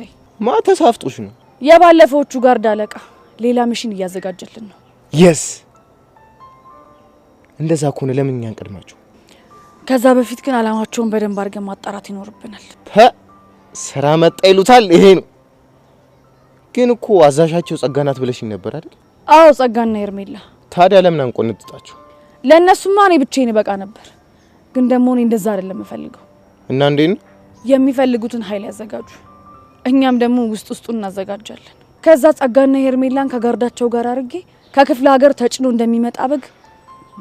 ተሳፍጦሽ ነው? የባለፈዎቹ ጋር ዳለቃ ሌላ ሚሽን እያዘጋጀልን ነው። የስ እንደዛ ከሆነ ለምን እኛን ቀድማችሁ? ከዛ በፊት ግን አላማቸውን በደንብ አድርገን ማጣራት ይኖርብናል። ስራ መጣ ይሉታል። ይሄ ነው ግን እኮ አዛዣቸው ጸጋናት ብለሽኝ ነበር አይደል? አዎ ጸጋና ሄርሜላ። ታዲያ ለምን አንቆንጥጣቸው? ለነሱማ እኔ ብቻዬን በቃ ነበር። ግን ደግሞ እኔ እንደዛ አይደለም የምፈልገው። እና እንዴት ነው? የሚፈልጉትን ኃይል ያዘጋጁ፣ እኛም ደግሞ ውስጡን እናዘጋጃለን። ከዛ ጸጋና ሄርሜላን ከጋርዳቸው ጋር አድርጌ ከክፍለ ሀገር ተጭኖ እንደሚመጣ በግ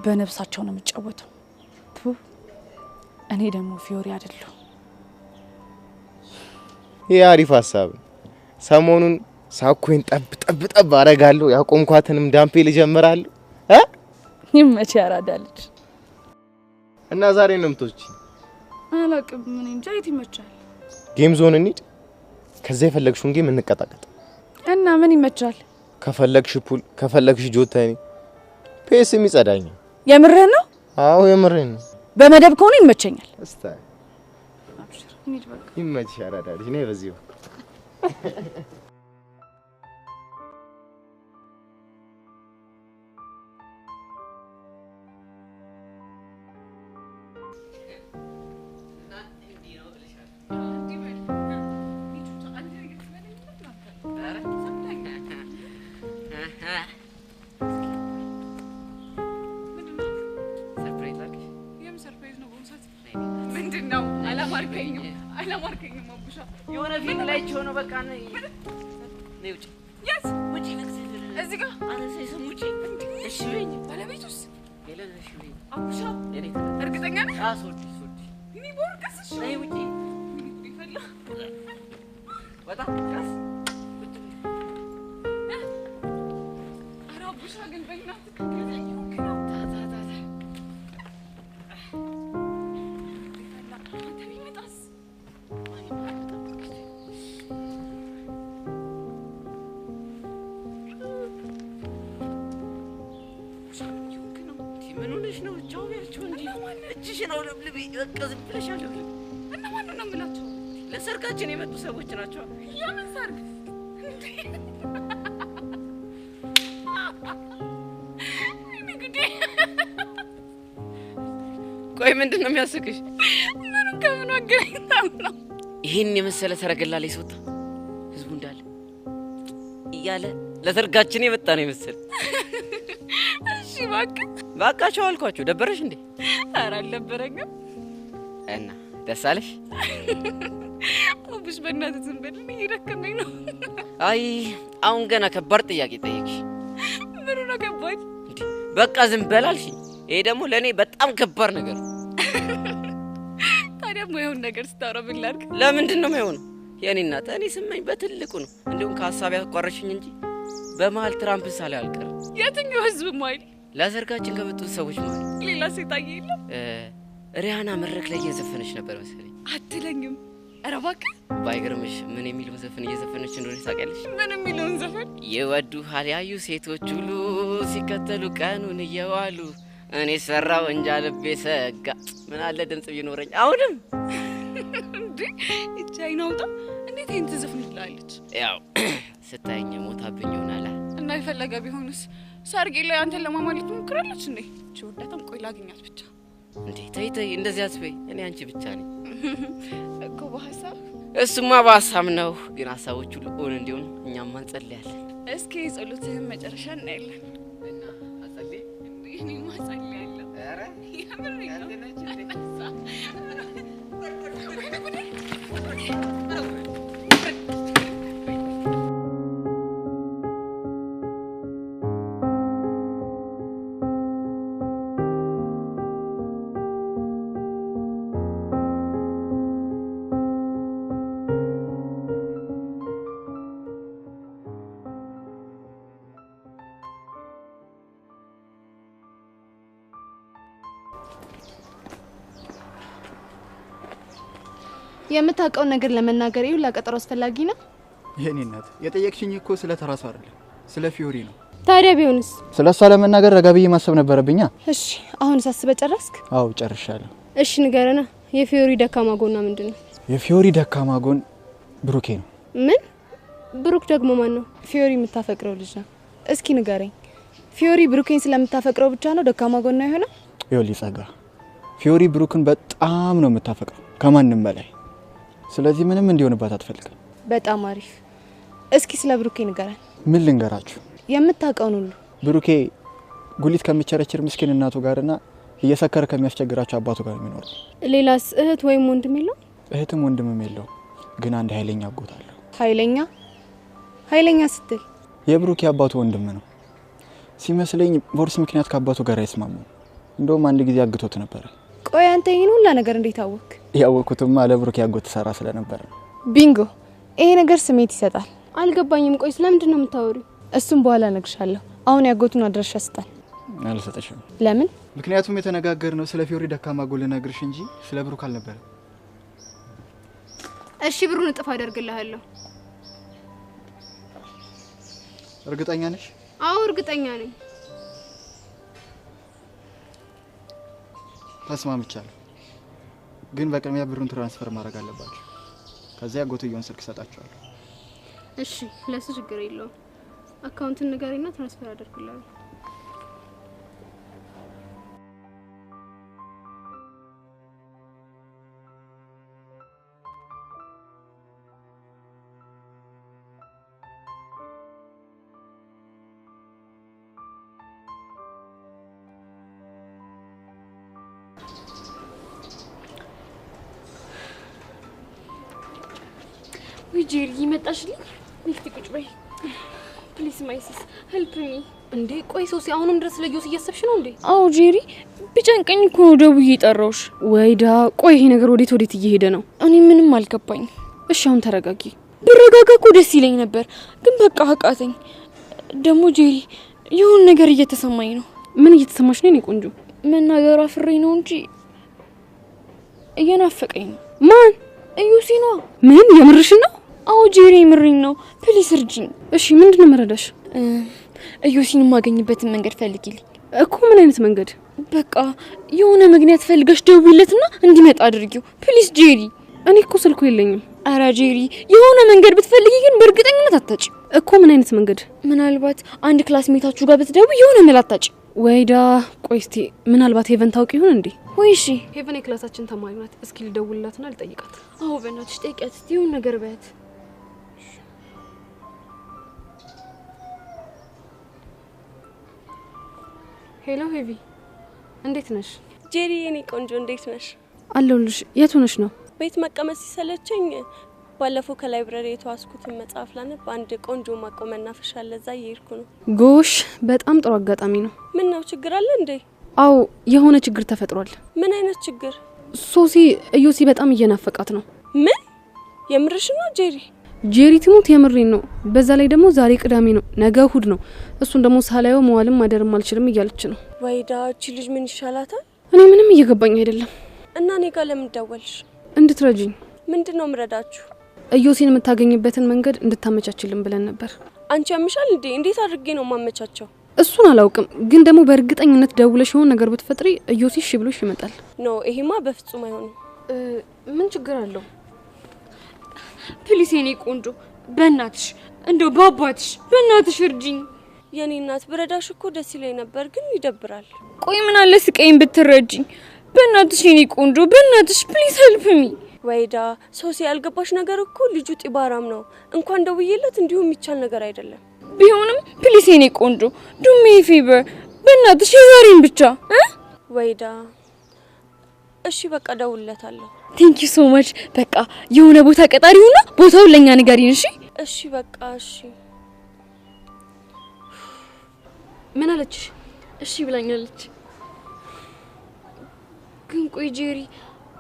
በነፍሳቸው ነው የምጫወተው። እኔ ደግሞ ፊዮሪ አይደለሁ። ይሄ አሪፍ ሐሳብ። ሰሞኑን ሳኮን ጠብ አረጋለሁ። ያቆምኳትንም ዳምፔል ጀምራለሁ። ይመች ያራዳልች። እና ዛሬ ነው የምትወጪ? አላቅም ምን እንጃ። የት ይመቻል? ጌም ዞን እንሂድ። ከዛ የፈለግሽውን ጌም እንቀጣቀጥ። እና ምን ይመቻል? ከፈለግሽ ፑል፣ ከፈለግሽ ጆታኒ፣ ፔስም ይጸዳኛል። የምርህ ነው? አዎ የምርህ ነው። በመደብ ከሆነ ይመቸኛል። እስታ አብሽር እንሂድ በቃ። ይመችሽ ያራዳልች። ነይ በዚሁ አላማርከኝም አቡሻ። የሆነ ፊልም ላይ ሆኖ በቃ ነይ ውጪ። የት ውጪ? እዚህ ጋር አረሰይ ሰሙጪ። እሺ በይኝ። ባለቤቱስ? ሄለን እሺ በይኝ። አቡሻ እርግጠኛ ነህ? ሶዲ እኔ ቦርቀስ። እሺ ነይ ውጪ። ይፈላ ወጣ ቀስ ኧረ አቡሻ ግን በእናትህ ከገዛኝ ነው ለሰርጋችን የመጡ ሰዎች ናቸው። የምን ሰርግ? ቆይ ምንድነው የሚያስቅሽ? ምኑን ከምን አገናኝታው ነው? ይሄን የመሰለ ሰረገላ ላይ ሲወጣ ህዝቡ እንዳለ እያለ ለሰርጋችን የመጣ ነው ይመስል። እሺ ባካቸው አልኳቸው። ደበረሽ እንዴ? ኧረ አልደበረኝም። እና ደስ አለሽ? አቡሽ በእናትህ ዝም በል፣ እየደከመኝ ነው። አይ አሁን ገና ከባድ ጥያቄ ጠየቅሽ። ምኑ ነው ከባድ? በቃ ዝም በል አልሽኝ። ይሄ ደግሞ ለእኔ በጣም ከባድ ነገር ነው። ታዲያ የማይሆን ነገር ስታወራ ምን ላድርግ? ለምንድን ነው የማይሆነው? የኔ እናት እኔ ስመኝ በትልቁ ነው። እንዲሁም ከሀሳብ ያቋረሽኝ እንጂ በመሀል ትራምፕ ሳለ አልቀር። የትኛው ህዝብ ማይል? ለሰርጋችን ከመጡት ሰዎች ማለት ሌላ ሴት አየለ ሪያና መድረክ ላይ እየዘፈነች ነበር መሰለኝ። አትለኝም? ኧረ እባክህ ባይገርምሽ ምን የሚለውን ዘፈን እየዘፈነች እንደሆነ ታውቂያለሽ? ምን የሚለውን ዘፈን? ይወዱሃል ያዩ ሴቶች ሁሉ ሲከተሉ ቀኑን እየዋሉ እኔ ሰራው እንጃ ልቤ ሰጋ። ምን አለ ድምጽ ቢኖረኝ አሁንም እንዴ እቺ አይናውጣ እንዴት ይሄን ትዘፍንልሃለች? ያው ስታየኝ ሞታብኝ ይሆናል። እና የፈለገ ቢሆንስ ሰርጌ ላይ አንተን ለማማለት ትሞክራለች እንዴ? እቺ ወዳታም ቆይ ላግኛት ብቻ። እንዴ ተይ እንደዚህ አትበይ። እኔ አንቺ ብቻ ነኝ እኮ በሐሳብ። እሱማ በሐሳብ ነው፣ ግን ሐሳቦቹ ሁሉ እንዲሆን እኛም እንጸልያለን። እስኪ ጸሎትህን መጨረሻ እናያለን። እና አጸልይ እንዴ? እኔ ማጸልያለሁ። ኧረ የምር ነው። የምታውቀው ነገር ለመናገር ይሁን ለቀጠሮ አስፈላጊ ነው? የኔ እናት የጠየቅሽኝ እኮ ስለ ተራሱ አይደለም ስለ ፊዮሪ ነው። ታዲያ ቢሆንስ? ስለሷ ለመናገር ረጋ ብዬ ማሰብ ነበረብኛ። እሺ አሁን ሳስበ ጨረስክ? አው ጨርሻለሁ። እሺ ንገረና የፊዮሪ ደካማ ጎና ምንድነው? የፊዮሪ ደካማ ጎን ብሩኬ ነው። ምን? ብሩክ ደግሞ ማን ነው? ፊዮሪ የምታፈቅረው ልጅ ነው። እስኪ ንገረኝ። ፊዮሪ ብሩኬን ስለምታፈቅረው ብቻ ነው ደካማ ጎና የሆነው? ይኸውልህ ጸጋ፣ ፊዮሪ ብሩክን በጣም ነው የምታፈቅረው ከማንም በላይ። ስለዚህ ምንም እንዲሆንባት አትፈልግም። በጣም አሪፍ። እስኪ ስለ ብሩኬ ንገረን። ምን ልንገራችሁ? የምታውቀውን ሁሉ። ብሩኬ ጉሊት ከሚቸረችር ምስኪን እናቱ ጋርና እየሰከረ ከሚያስቸግራቸው አባቱ ጋር የሚኖር። ሌላስ እህት ወይም ወንድም የለው? እህትም ወንድምም የለው፣ ግን አንድ ኃይለኛ አጎት አለው። ኃይለኛ? ኃይለኛ ስትል? የብሩኬ አባቱ ወንድም ነው ሲመስለኝ። ቦርስ ምክንያት ከአባቱ ጋር አይስማሙ። እንደውም አንድ ጊዜ አግቶት ነበር። ቆይ አንተ ይሄን ሁላ ነገር እንዴት አወቅ? ያወኩትም ለብሩኬ አጎት ሰራ ስለነበር። ቢንጎ! ይሄ ነገር ስሜት ይሰጣል። አልገባኝም። ቆይ ስለምንድን ነው የምታወሪው? እሱም በኋላ እነግርሻለሁ። አሁን ያጎቱን አድራሻ ስጣል። አልሰጠሽም። ለምን? ምክንያቱም የተነጋገርነው ስለ ፊዮሪ ደካማ ጎል ልነግርሽ እንጂ ስለ ብሩክ አልነበረ። እሺ ብሩን እጥፍ አደርግልሃለሁ። እርግጠኛ ነሽ? አዎ እርግጠኛ ነኝ። ተስማምቻለሁ። ግን በቅድሚያ ብሩን ትራንስፈር ማድረግ አለባችሁ። ከዚያ ያጎትየውን ስልክ ሰጣችኋለሁ። እሺ ለሱ ችግር የለውም። አካውንትን ንገሪና ትራንስፈር አደርግልሃለሁ። ጄሪ ይመጣሽልኝ? ነፍቲ ቁጭ በይ ፕሊስ ማይሲስ ሄልፕ ሚ። እንዴ ቆይ ሶሲ አሁንም ድረስ ለጆስ እያሰብሽ ነው እንዴ? አዎ ጄሪ ቢጨንቀኝ እኮ ነው ደውዬ ጠራውሽ። ወይዳ ቆይ ይሄ ነገር ወዴት እየሄደ ነው? እኔ ምንም አልገባኝ። እሺ አሁን ተረጋጊ። ብረጋጋ እኮ ደስ ይለኝ ነበር፣ ግን በቃ አቃተኝ። ደግሞ ጄሪ የሆነ ነገር እየተሰማኝ ነው። ምን እየተሰማሽ ነው? እኔ ቆንጆ መናገር አፍሬ ነው እንጂ እየናፈቀኝ ነው። ማን? እዩሲ ነው። ምን የምርሽ ነው? አዎ ጄሪ የምርኝ ነው። ፕሊስ እርጂኝ። እሺ ምንድነው መረዳሽ? እዩሲን የማገኝበትን መንገድ ፈልጊልኝ። እኮ ምን አይነት መንገድ? በቃ የሆነ ምክንያት ፈልገሽ ደውይለትና እንዲመጣ አድርጊው ፕሊስ ጄሪ። እኔ እኮ ስልኩ የለኝም። አረ ጄሪ የሆነ መንገድ ብትፈልጊ ግን በእርግጠኝነት አታጭ። እኮ ምን አይነት መንገድ? ምናልባት አንድ ክላስሜታችሁ ጋር ብትደውይ የሆነ መላታጭ። ወይዳ ቆይ እስቲ ምናልባት ሄቨን ታውቂ ይሆን እንዴ? ወይ እሺ ሄቨን የክላሳችን ተማሪ ናት። እስኪ ልደውልላትና ልጠይቃት። አዎ በእናትሽ ጠይቂያት እስቲ የሆነ ነገር በያት። ሄሎ ሄቪ እንዴት ነሽ? ጄሪ የኔ ቆንጆ እንዴት ነሽ? አለሁልሽ። የት ሆነሽ ነው? ቤት መቀመጥ ሲሰለቸኝ ባለፈው ከላይብረሪ የተዋስኩትን መጽሐፍ ላነብ አንድ ቆንጆ ማቆ መናፈሻ አለ፣ እዛ እየሄድኩ ነው። ጎሽ በጣም ጥሩ አጋጣሚ ነው። ምን ነው ችግር አለ እንዴ? አዎ የሆነ ችግር ተፈጥሯል። ምን አይነት ችግር? ሶሲ እዮሲ በጣም እየናፈቃት ነው። ምን? የምርሽ ነው ጄሪ? ጄሪ ትሙት የምሬን ነው። በዛ ላይ ደግሞ ዛሬ ቅዳሜ ነው፣ ነገ እሁድ ነው። እሱን ደግሞ ሳላየው መዋልም ማደርም አልችልም እያለች ነው። ወይዳ እቺ ልጅ ምን ይሻላታል? እኔ ምንም እየገባኝ አይደለም። እና እኔ ጋር ለምን ደወልሽ? እንድትረጂኝ። ምንድነው ምረዳችሁ? እዮሲን የምታገኝበትን መንገድ እንድታመቻችልን ብለን ነበር። አንቺ ያምሻል እንዴ? እንዴት አድርጌ ነው ማመቻቸው? እሱን አላውቅም፣ ግን ደግሞ በእርግጠኝነት ደውለሽ የሆነ ነገር ብትፈጥሪ እዮሲ እሺ ብሎሽ ይመጣል። ኖ ይሄማ በፍጹም አይሆንም። ምን ችግር አለው? ፕሊስ የኔ ቆንጆ በእናትሽ እንደው በአባትሽ በእናትሽ እርጂኝ። የኔ እናት ብረዳሽ እኮ ደስ ይለኝ ነበር፣ ግን ይደብራል። ቆይ ምን አለ ስቀይን ብትረጂኝ? በእናትሽ የኔ ቆንጆ በእናትሽ ፕሊስ ሄልፕ ሚ። ወይዳ ሶሲ ያልገባሽ ነገር እኮ ልጁ ጢባራም ነው። እንኳን ደውዬለት እንዲሁም የሚቻል ነገር አይደለም። ቢሆንም ፕሊስ የኔ ቆንጆ ዱ ሚ ፌቨር በእናትሽ የዛሬን ብቻ ወይዳ። እሺ በቃ ደውልለታለሁ። ቴንክ ዩ ሶ ማች። በቃ የሆነ ቦታ ቀጣሪውና ቦታውን ለኛ ንገሪን እሺ? እሺ በቃ እሺ። ምን አለች? እሺ ብላኛለች። ግን ቆይ ጄሪ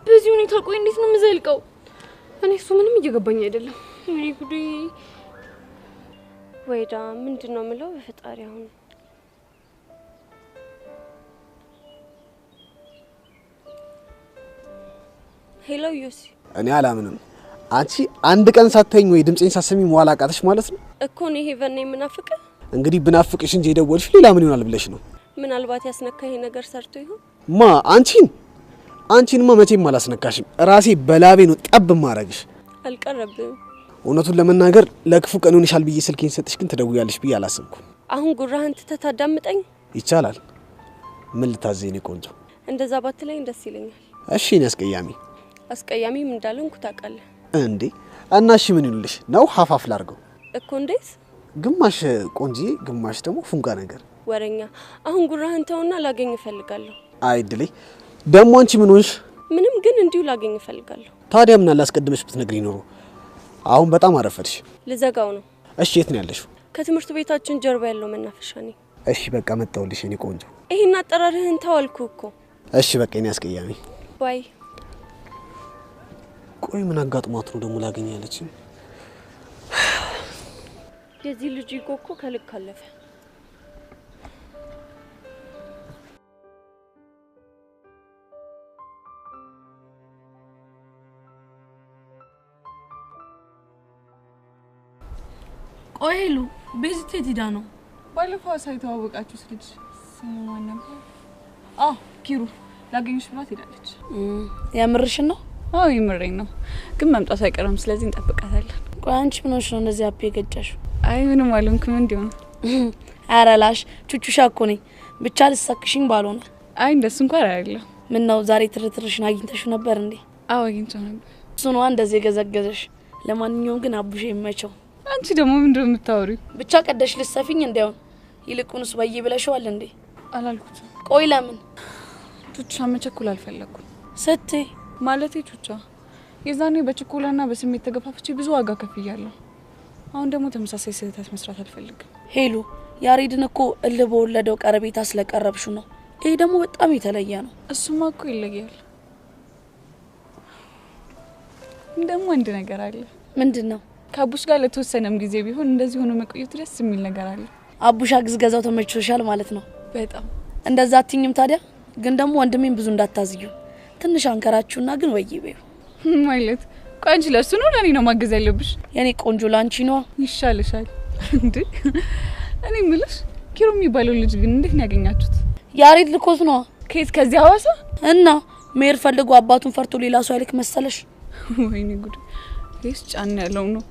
በዚህ ሁኔታ ቆይ እንዴት ነው የምዘልቀው? እኔ እሱ ምንም እየገባኝ አይደለም። እኔ ጉዴ። ወይዳ ምንድነው የምለው በፈጣሪ አሁን ሄሎ ዮሲ። እኔ አላምንም። አንቺ አንድ ቀን ሳታይኝ ወይ ድምጼን ሳሰሚ መዋል አቃተሽ ማለት ነው? እኮ ነው ሄቨን ነው የምናፍቅ። እንግዲህ ብናፍቅሽ እንጂ የደወልሽ ሌላ ምን ይሆናል ብለሽ ነው? ምናልባት ያስነካ ይሄ ነገር ሰርቶ ይሆን? አንቺንማ መቼም አላስነካሽም። ራሴ በላቤ ነው ጠብ ማረግሽ። አልቀረብም። እውነቱን ለመናገር ለክፉ ቀን ይሆንሻል ብዬ ስልኬን ሰጥሽ፣ ግን ትደውያለሽ ብዬ አላሰብኩም። አሁን ጉራህን ትታዳምጠኝ ይቻላል። ምን ልታዘኝ ቆንጆ? እንደዛ ባትለኝ ደስ ይለኛል። እሺ እኔ አስቀያሚም እንዳልሆንኩ ታውቃለህ እንዴ? እና እሺ ምን ይሉልሽ ነው? ሀፋፍ ላርገው እኮ። እንዴት? ግማሽ ቆንጂዬ፣ ግማሽ ደግሞ ፉንጋ ነገር። ወረኛ። አሁን ጉራህን ተውና ላገኝ እፈልጋለሁ። አይድሌ ደግሞ አንቺ ምን ሆንሽ? ምንም፣ ግን እንዲሁ ላገኝ እፈልጋለሁ። ታዲያ ምን አላስቀድመሽ ብትነግሪኝ ኖሮ። አሁን በጣም አረፈድሽ። ልዘጋው ነው። እሺ የት ነው ያለሽው? ከትምህርት ቤታችን ጀርባ ያለው መናፈሻ ነኝ። እሺ በቃ መጣሁልሽ የኔ ቆንጆ። ይሄን አጠራርህን ተዋልኩ እኮ። እሺ በቃ እኔ አስቀያሚ ባይ። ቆይ ምን አጋጥሟት ነው ደግሞ ላገኛለች? የዚህ ልጅ እኮ ከልክ አለፈ። ቆይ ሄሉ፣ ቤዚት የት ሄዳ ነው? ባለፈው ሳይተዋወቃችሁት ልጅ ስሙ ማን ነበር? ኪሩ ላገኝሽ ብላት ሄዳለች። ያምርሽን ነው? አዎ ይምረኝ ነው፣ ግን መምጣቱ አይቀርም። ስለዚህ እንጠብቃታለን። ቆይ አንቺ ምን ሆነሽ ነው እንደዚህ አፕ የገጫሽው? አይ ምንም አልሆንኩም። እንዲሁ ነው። ኧረ ላሽ ቹቹሻ እኮ ነኝ። ብቻ ልሰክሽኝ ባልሆነ። አይ እንደሱ እንኳን አይደለም። ምን ነው ዛሬ ትርትርሽን አግኝተሽው ነበር እንዴ? አዎ አግኝቼው ነበር። እሱ ነው እንደዚህ የገዘገዘሽ። ለማንኛውም ግን አቡሽ ይመቸው። አንቺ ደግሞ ምንድነው የምታወሪው? ብቻ ቀደሽ ልሰፊኝ እንዳይሆን። ይልቁንስ በይ ብለሽዋል እንዴ? አላልኩትም። ቆይ ለምን? ቹቻ መቸኩል አልፈለኩም። ስትይ ማለቴ ቹቻ የዛኔ በችኮላና በስሜት ተገፋፍቼ ብዙ ዋጋ ከፍያለሁ። አሁን ደግሞ ተመሳሳይ ስህተት መስራት አልፈልግም። ሄሉ ያሬድን እኮ እልህ በወለደው ቀረቤታ ስለቀረብሹ ነው። ይሄ ደግሞ በጣም የተለየ ነው። እሱማ እኮ ይለያል። እንደሞ አንድ ነገር አለ። ምንድነው? ከአቡሽ ጋር ለተወሰነም ጊዜ ቢሆን እንደዚህ ሆኖ መቆየት ደስ የሚል ነገር አለ። አቡሽ አግዝገዛው ተመችቶሻል ማለት ነው? በጣም። እንደዛ አትኝም ታዲያ? ግን ደግሞ ወንድሜን ብዙ እንዳታዝዩ። ትንሽ አንከራችሁና ግን ወይ በዩ ማለት ቆንጆ ለሱ ነው ለኔ ነው ማገዝ ያለብሽ? የኔ ቆንጆ ላንቺ ነው ይሻልሻል እንዴ? እኔ ምልሽ ኪሩ የሚባለው ልጅ ግን እንዴት ነው ያገኛችሁት? ያሬድ ልኮት ነው። ከየት? ከዚህ ሐዋሳ? እና ሜር ፈልጎ አባቱን ፈርቶ ሌላ ሰው አይልክ መሰለሽ? ወይኔ ጉድ! ይስ ጫን ያለው ነው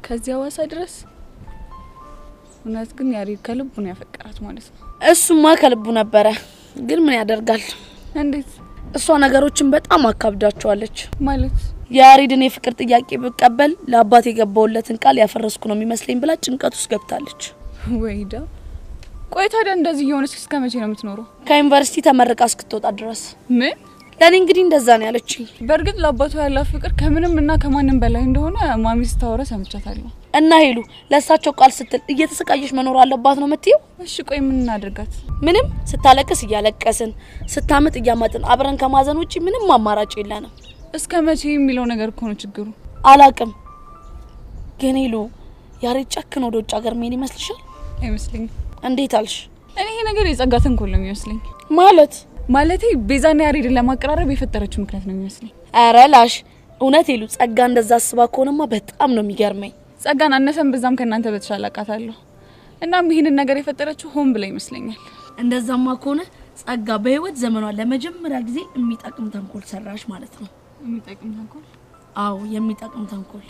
ከዚህ ሐዋሳ ድረስ። እውነት ግን ያሬድ ከልቡ ነው ያፈቀራት ማለት ነው? እሱማ ከልቡ ነበረ፣ ግን ምን ያደርጋል። እንዴት? እሷ ነገሮችን በጣም አካብዳቸዋለች። ማለት ያሬድን የፍቅር ጥያቄ ብቀበል ለአባት የገባውለትን ቃል ያፈረስኩ ነው የሚመስለኝ ብላ ጭንቀት ውስጥ ገብታለች። ወይዳ ቆይ ታዲያ እንደዚህ የሆነች እስከ መቼ ነው የምትኖረው? ከዩኒቨርሲቲ ተመርቃ እስክትወጣ ድረስ። ምን? ለኔ እንግዲህ እንደዛ ነው ያለችኝ። በእርግጥ ለአባቷ ያላት ፍቅር ከምንም እና ከማንም በላይ እንደሆነ ማሚ ስታወራ ሰምቻታለሁ። እና ሄሉ ለሳቸው ቃል ስትል እየተሰቃየሽ መኖር አለባት ነው የምትይው? እሺ ቆይ ምን እናድርጋት? ምንም። ስታለቅስ እያለቀስን፣ ስታምጥ እያማጥን አብረን ከማዘን ውጪ ምንም አማራጭ የለንም። እስከ መቼ የሚለው ነገር እኮ ነው ችግሩ። አላቅም ግን ሄሉ ያሬድ ጨክኖ ወደ ውጭ ሀገር ምን ይመስልሻል? አይመስልኝም። እንዴት አልሽ? እኔ ይሄ ነገር የጸጋ ተንኮል ነው የሚመስለኝ። ማለቴ ቤዛና ያሬድን ለማቀራረብ የፈጠረችው ምክንያት ነው የሚመስለኝ። ኧረ ላሽ እውነት ሄሉ ጸጋ እንደዛ አስባ ከሆነማ በጣም ነው የሚገርመኝ። ጸጋን አነሰን በዛም ከናንተ በተሻለ አውቃታለሁ። እናም ይሄንን ነገር የፈጠረችው ሆን ብላ ይመስለኛል። እንደዛማ ከሆነ ጸጋ በህይወት ዘመኗ ለመጀመሪያ ጊዜ የሚጠቅም ተንኮል ሰራሽ ማለት ነው። የሚጠቅም ተንኮል? አዎ የሚጠቅም ተንኮል።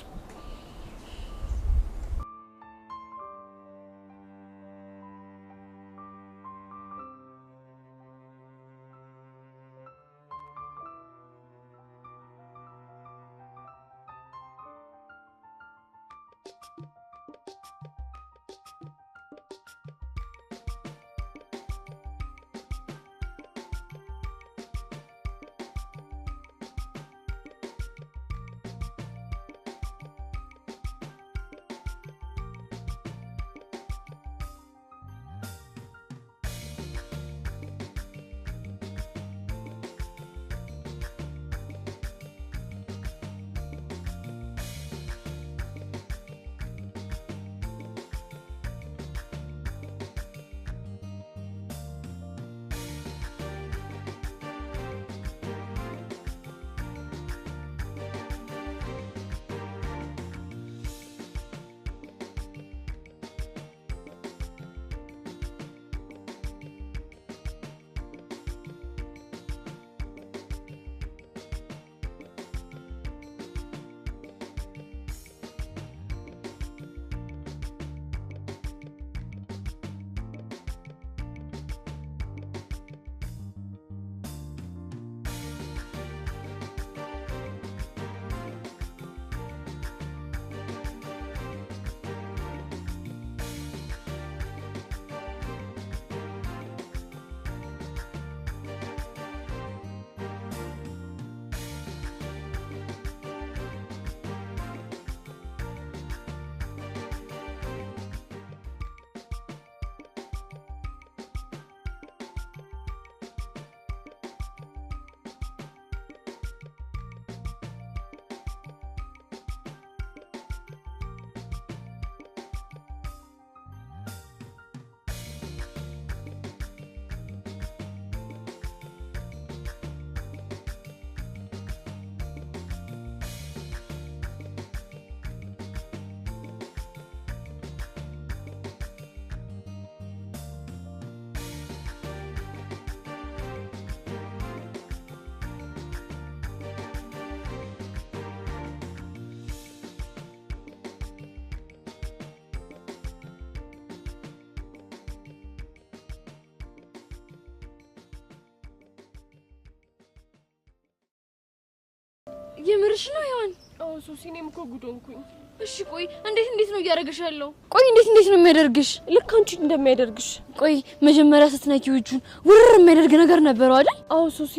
የምርሽ ነው ያን? አዎ ሶሲ እኔም እኮ ጉድ ሆንኩኝ። እሺ ቆይ እንዴት ነው እያደረገሽ ያለው? ቆይ እንዴት ነው የሚያደርግሽ? ልክ አንቺ እንደሚያደርግሽ። ቆይ መጀመሪያ ስትነኪው እጁን ውርር የሚያደርግ ነገር ነበረው አይደል? አዎ ሶሲ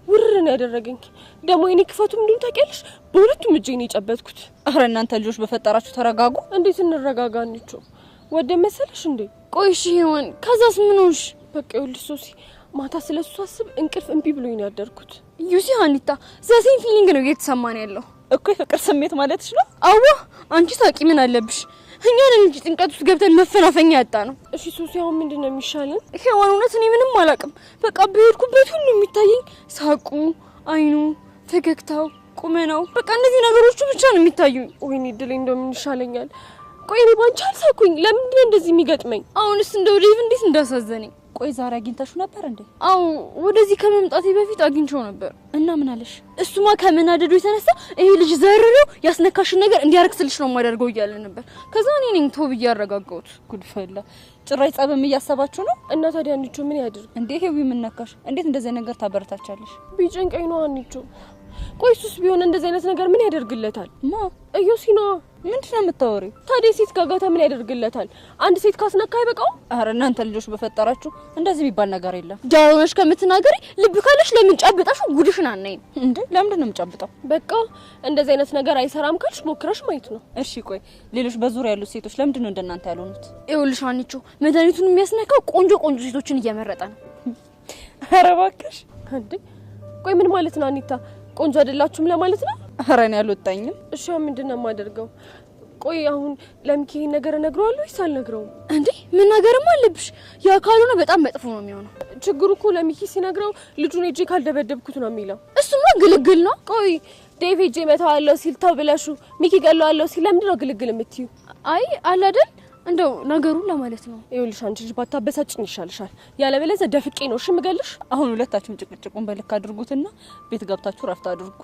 ውርር ነው ያደረገኝ። ደግሞ የኔ ክፋቱ ምንድን ታውቂያለሽ? በሁለቱም እጄ ነው የጨበጥኩት። አረ እናንተ ልጆች በፈጠራችሁ ተረጋጉ። እንዴት እንረጋጋ አንቺው? ወደ መሰለሽ እንዴ? ቆይ እሺ ይሁን። ከዛስ ምን ሆንሽ? በቃ ይኸውልሽ ሶሲ ማታ ስለሱ ሳስብ እንቅልፍ እምቢ ብሎኝ ነው ያደርኩት። ዩሲ ሀኒታ ዘሴን ፊሊንግ ነው እየተሰማን ያለው እኮ የፍቅር ስሜት ማለትሽ ነው? አዋ አንቺ ታውቂ ምን አለብሽ? እኛ ነን እንጂ ጭንቀት ውስጥ ገብተን መፈናፈኛ ያጣ ነው። እሺ ሶሲ አሁን ምንድነው የሚሻለን? ሄዋን እውነት እኔ ምንም አላውቅም። በቃ በሄድኩበት ሁሉ የሚታየኝ ሳቁ፣ አይኑ፣ ፈገግታው፣ ቁመናው በቃ እነዚህ ነገሮቹ ብቻ ነው የሚታዩኝ። ወይኔ ድሌ እንደው ምን ይሻለኛል? ቆይ እኔ ባንቺ አልሳኩኝ። ለምንድን ነው እንደዚህ የሚገጥመኝ? አሁንስ እንደው ዴቭ እንዴት እንዳሳዘነኝ። ቆይ ዛሬ አግኝተሽው ነበር እንዴ? አው ወደዚህ ከመምጣቴ በፊት አግኝቼው ነበር። እና ምን አለሽ? እሱማ ከመናደዱ የተነሳ ይሄ ልጅ ዘርረው ያስነካሽን ነገር እንዲያረክስልሽ ነው የማደርገው እያለ ነበር። ከዛ እኔ ነኝ ተው ብዬ አረጋጋሁት። ጉድፈላ ጭራይ ጸብም እያሰባችሁ ነው? እና ታዲያ አንቺ ምን ያድርግ እንዴ? ሄዊ ምን ነካሽ? እንዴት እንደዚህ ነገር ታበረታቻለሽ? ቢጨንቀኝ ነው አንቺ። ቆይ እሱስ ቢሆን እንደዚህ አይነት ነገር ምን ያደርግለታል? ማ እዮሲና ምንድነው የምታወሪው? ታዲያ ሴት ጋጋታ ምን ያደርግለታል? አንድ ሴት ካስነካ አይበቃው? አረ እናንተ ልጆች በፈጠራችሁ እንደዚህ የሚባል ነገር የለም። ጃሮነሽ ከምትናገሪ ልብ ካለሽ ለምን ጫብጣሽ ጉድሽን አናይም እንዴ? ለምንድን ነው የምጫብጠው? በቃ እንደዚህ አይነት ነገር አይሰራም ካልሽ ሞክረሽ ማየት ነው። እሺ ቆይ ሌሎች በዙሪያ ያሉት ሴቶች ለምንድን ነው እንደናንተ ያልሆኑት? ይኸውልሽ አንቺ መድኃኒቱን የሚያስነካው ቆንጆ ሴቶችን እየመረጠ ነው። አረ እባክሽ እንዴ! ቆይ ምን ማለት ነው አኒታ? ቆንጆ አይደላችሁም ለማለት ነው? አረ እኔ አልወጣኝም። እሺ ምንድነው የማደርገው? ቆይ አሁን ለምኪ ይሄን ነገር እነግረዋለሁ ወይስ አልነግረውም? እንዴ ምን ነገርም አለብሽ። ያ ካልሆነ በጣም መጥፎ ነው የሚሆነው። ችግሩ እኮ ለሚኪ ሲነግረው ልጁን እጄ ካልደበደብኩት ነው የሚለው። እሱማ ግልግል ነው። ቆይ ዴቭ እጄ መታዋለሁ ሲል ተው ብለሹ ሚኪ ገለዋለሁ ሲል ለምንድን ነው ግልግል የምትዩ? አይ አለ አይደል እንደው ነገሩን ለማለት ነው። ይኸውልሽ አንቺ ልጅ ባታበሳጭኝ ይሻልሻል። ያለበለዚያ ደፍቄ ነው እሺ የምገልሽ። አሁን ሁለታችሁም ጭቅጭቁን በልክ አድርጉትና ቤት ገብታችሁ ረፍት አድርጉ።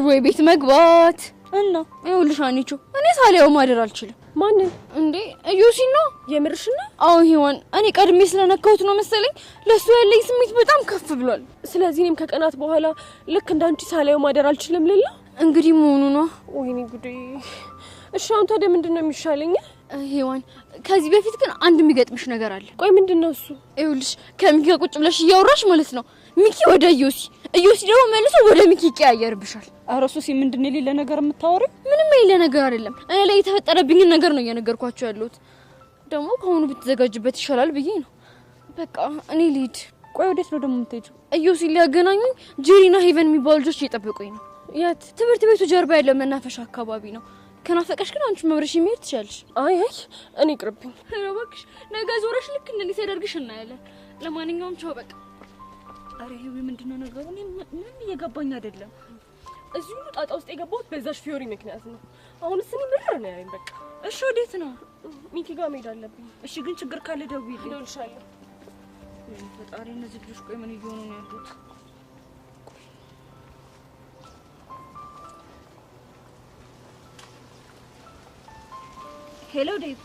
ወይ ቤት መግባት እና ይኸውልሽ አንቺ እኔ ሳሊያው ማደር አልችልም። ማንን እንዴ? እዩሲ ነው የምርሽና? አዎ ሄዋን እኔ ቀድሜ ስለነካሁት ነው መሰለኝ ለሱ ያለኝ ስሜት በጣም ከፍ ብሏል። ስለዚህ እኔም ከቀናት በኋላ ልክ እንዳንቺ ሳሊያው ማደር አልችልም ልላ እንግዲህ መሆኑ ነው። ወይኔ ጉዴ። እሺ አሁን ታዲያ ምንድን ነው የሚሻለኝ? ሄዋን ከዚህ በፊት ግን አንድ የሚገጥምሽ ነገር አለ። ቆይ ምንድን ነው እሱ? ይኸውልሽ ከሚኪ ጋር ቁጭ ብለሽ እያወራሽ ማለት ነው ሚኪ ወደ እዮሲ፣ እዮሲ ደግሞ መልሶ ወደ ሚኪ ይቀያየርብሻል። ኧረ ሱሲ ምንድን የሌለ ነገር የምታወሪው? ምንም የሌለ ነገር አይደለም። እኔ ላይ የተፈጠረብኝን ነገር ነው እየነገርኳቸው ያለሁት። ደግሞ ከሆኑ ብትዘጋጅበት ይሻላል ብዬ ነው። በቃ እኔ ልሂድ። ቆይ ወዴት ነው ደግሞ የምትሄጂው? እዮሲ ሊያገናኙኝ ጄሪና ሄቨን የሚባሉ ልጆች እየጠበቁኝ ነው። የት? ትምህርት ቤቱ ጀርባ ያለው መናፈሻ አካባቢ ነው። ከናፈቀሽ ግን አንቺ መብረሽ መሄድ ትችያለሽ። አይ እኔ ቅርብኝ። እባክሽ ነገ ዞረሽ ልክ እንደዚህ ሲያደርግሽ እናያለን። ለማንኛውም ቻው በቃ። አረ ይሄ ምንድነው ነገሩ? እኔ ምንም እየገባኝ አይደለም። እዚህ ሁሉ ጣጣ ውስጥ የገባሁት በዛሽ ፊዮሪ ምክንያት ነው። አሁንስ እኔ ብር ነው ያለኝ በቃ። እሺ ወዴት ነው? ሚኪ ጋር መሄድ አለብኝ። እሺ ግን ችግር ካለ ደውይልኝ። እደውልልሻለሁ። ፈጣሪ እነዚህ ልጆች ቆይ ምን እየሆኑ ነው ያሉት? ሄሎ ዴቭ።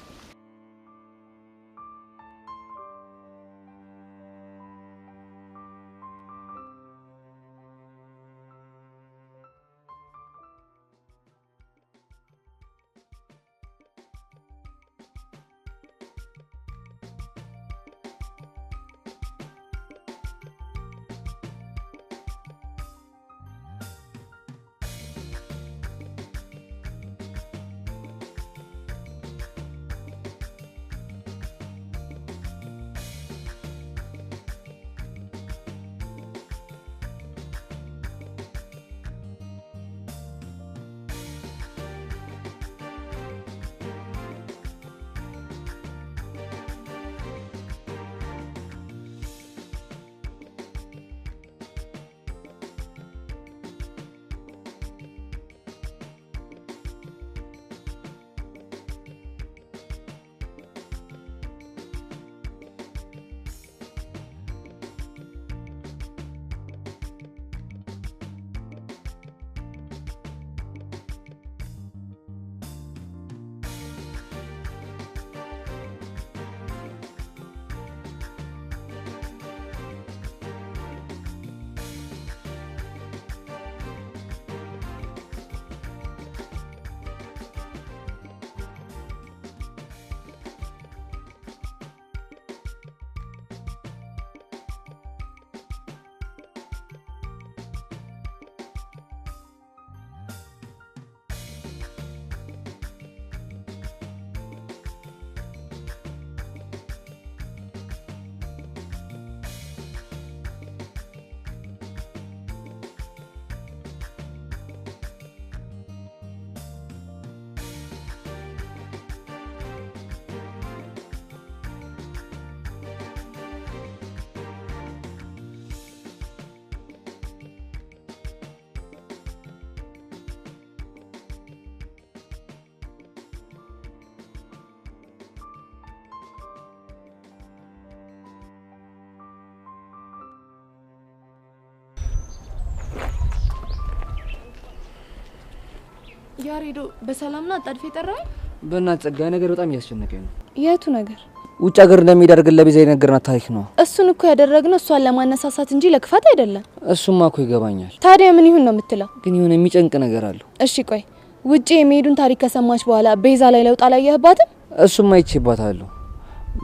ያሬዶ በሰላምና አጣድፌ ጠራኝ። በእናትህ ጸጋዬ ነገር በጣም እያስጨነቀኝ ነው። የቱ ነገር? ውጭ ሀገር እንደሚሄድ አድርገን ለቤዛ የነገርናት ታሪክ ነው። እሱን እኮ ያደረግነው እሷን ለማነሳሳት እንጂ ለክፋት አይደለም። እሱማ እኮ ይገባኛል። ታዲያ ምን ይሁን ነው የምትለው? ግን የሆነ የሚጨንቅ ነገር አለው። እሺ ቆይ ውጭ የሚሄዱን ታሪክ ከሰማች በኋላ ቤዛ ላይ ለውጥ አላየህባትም? እሱማ አይቼባታለሁ።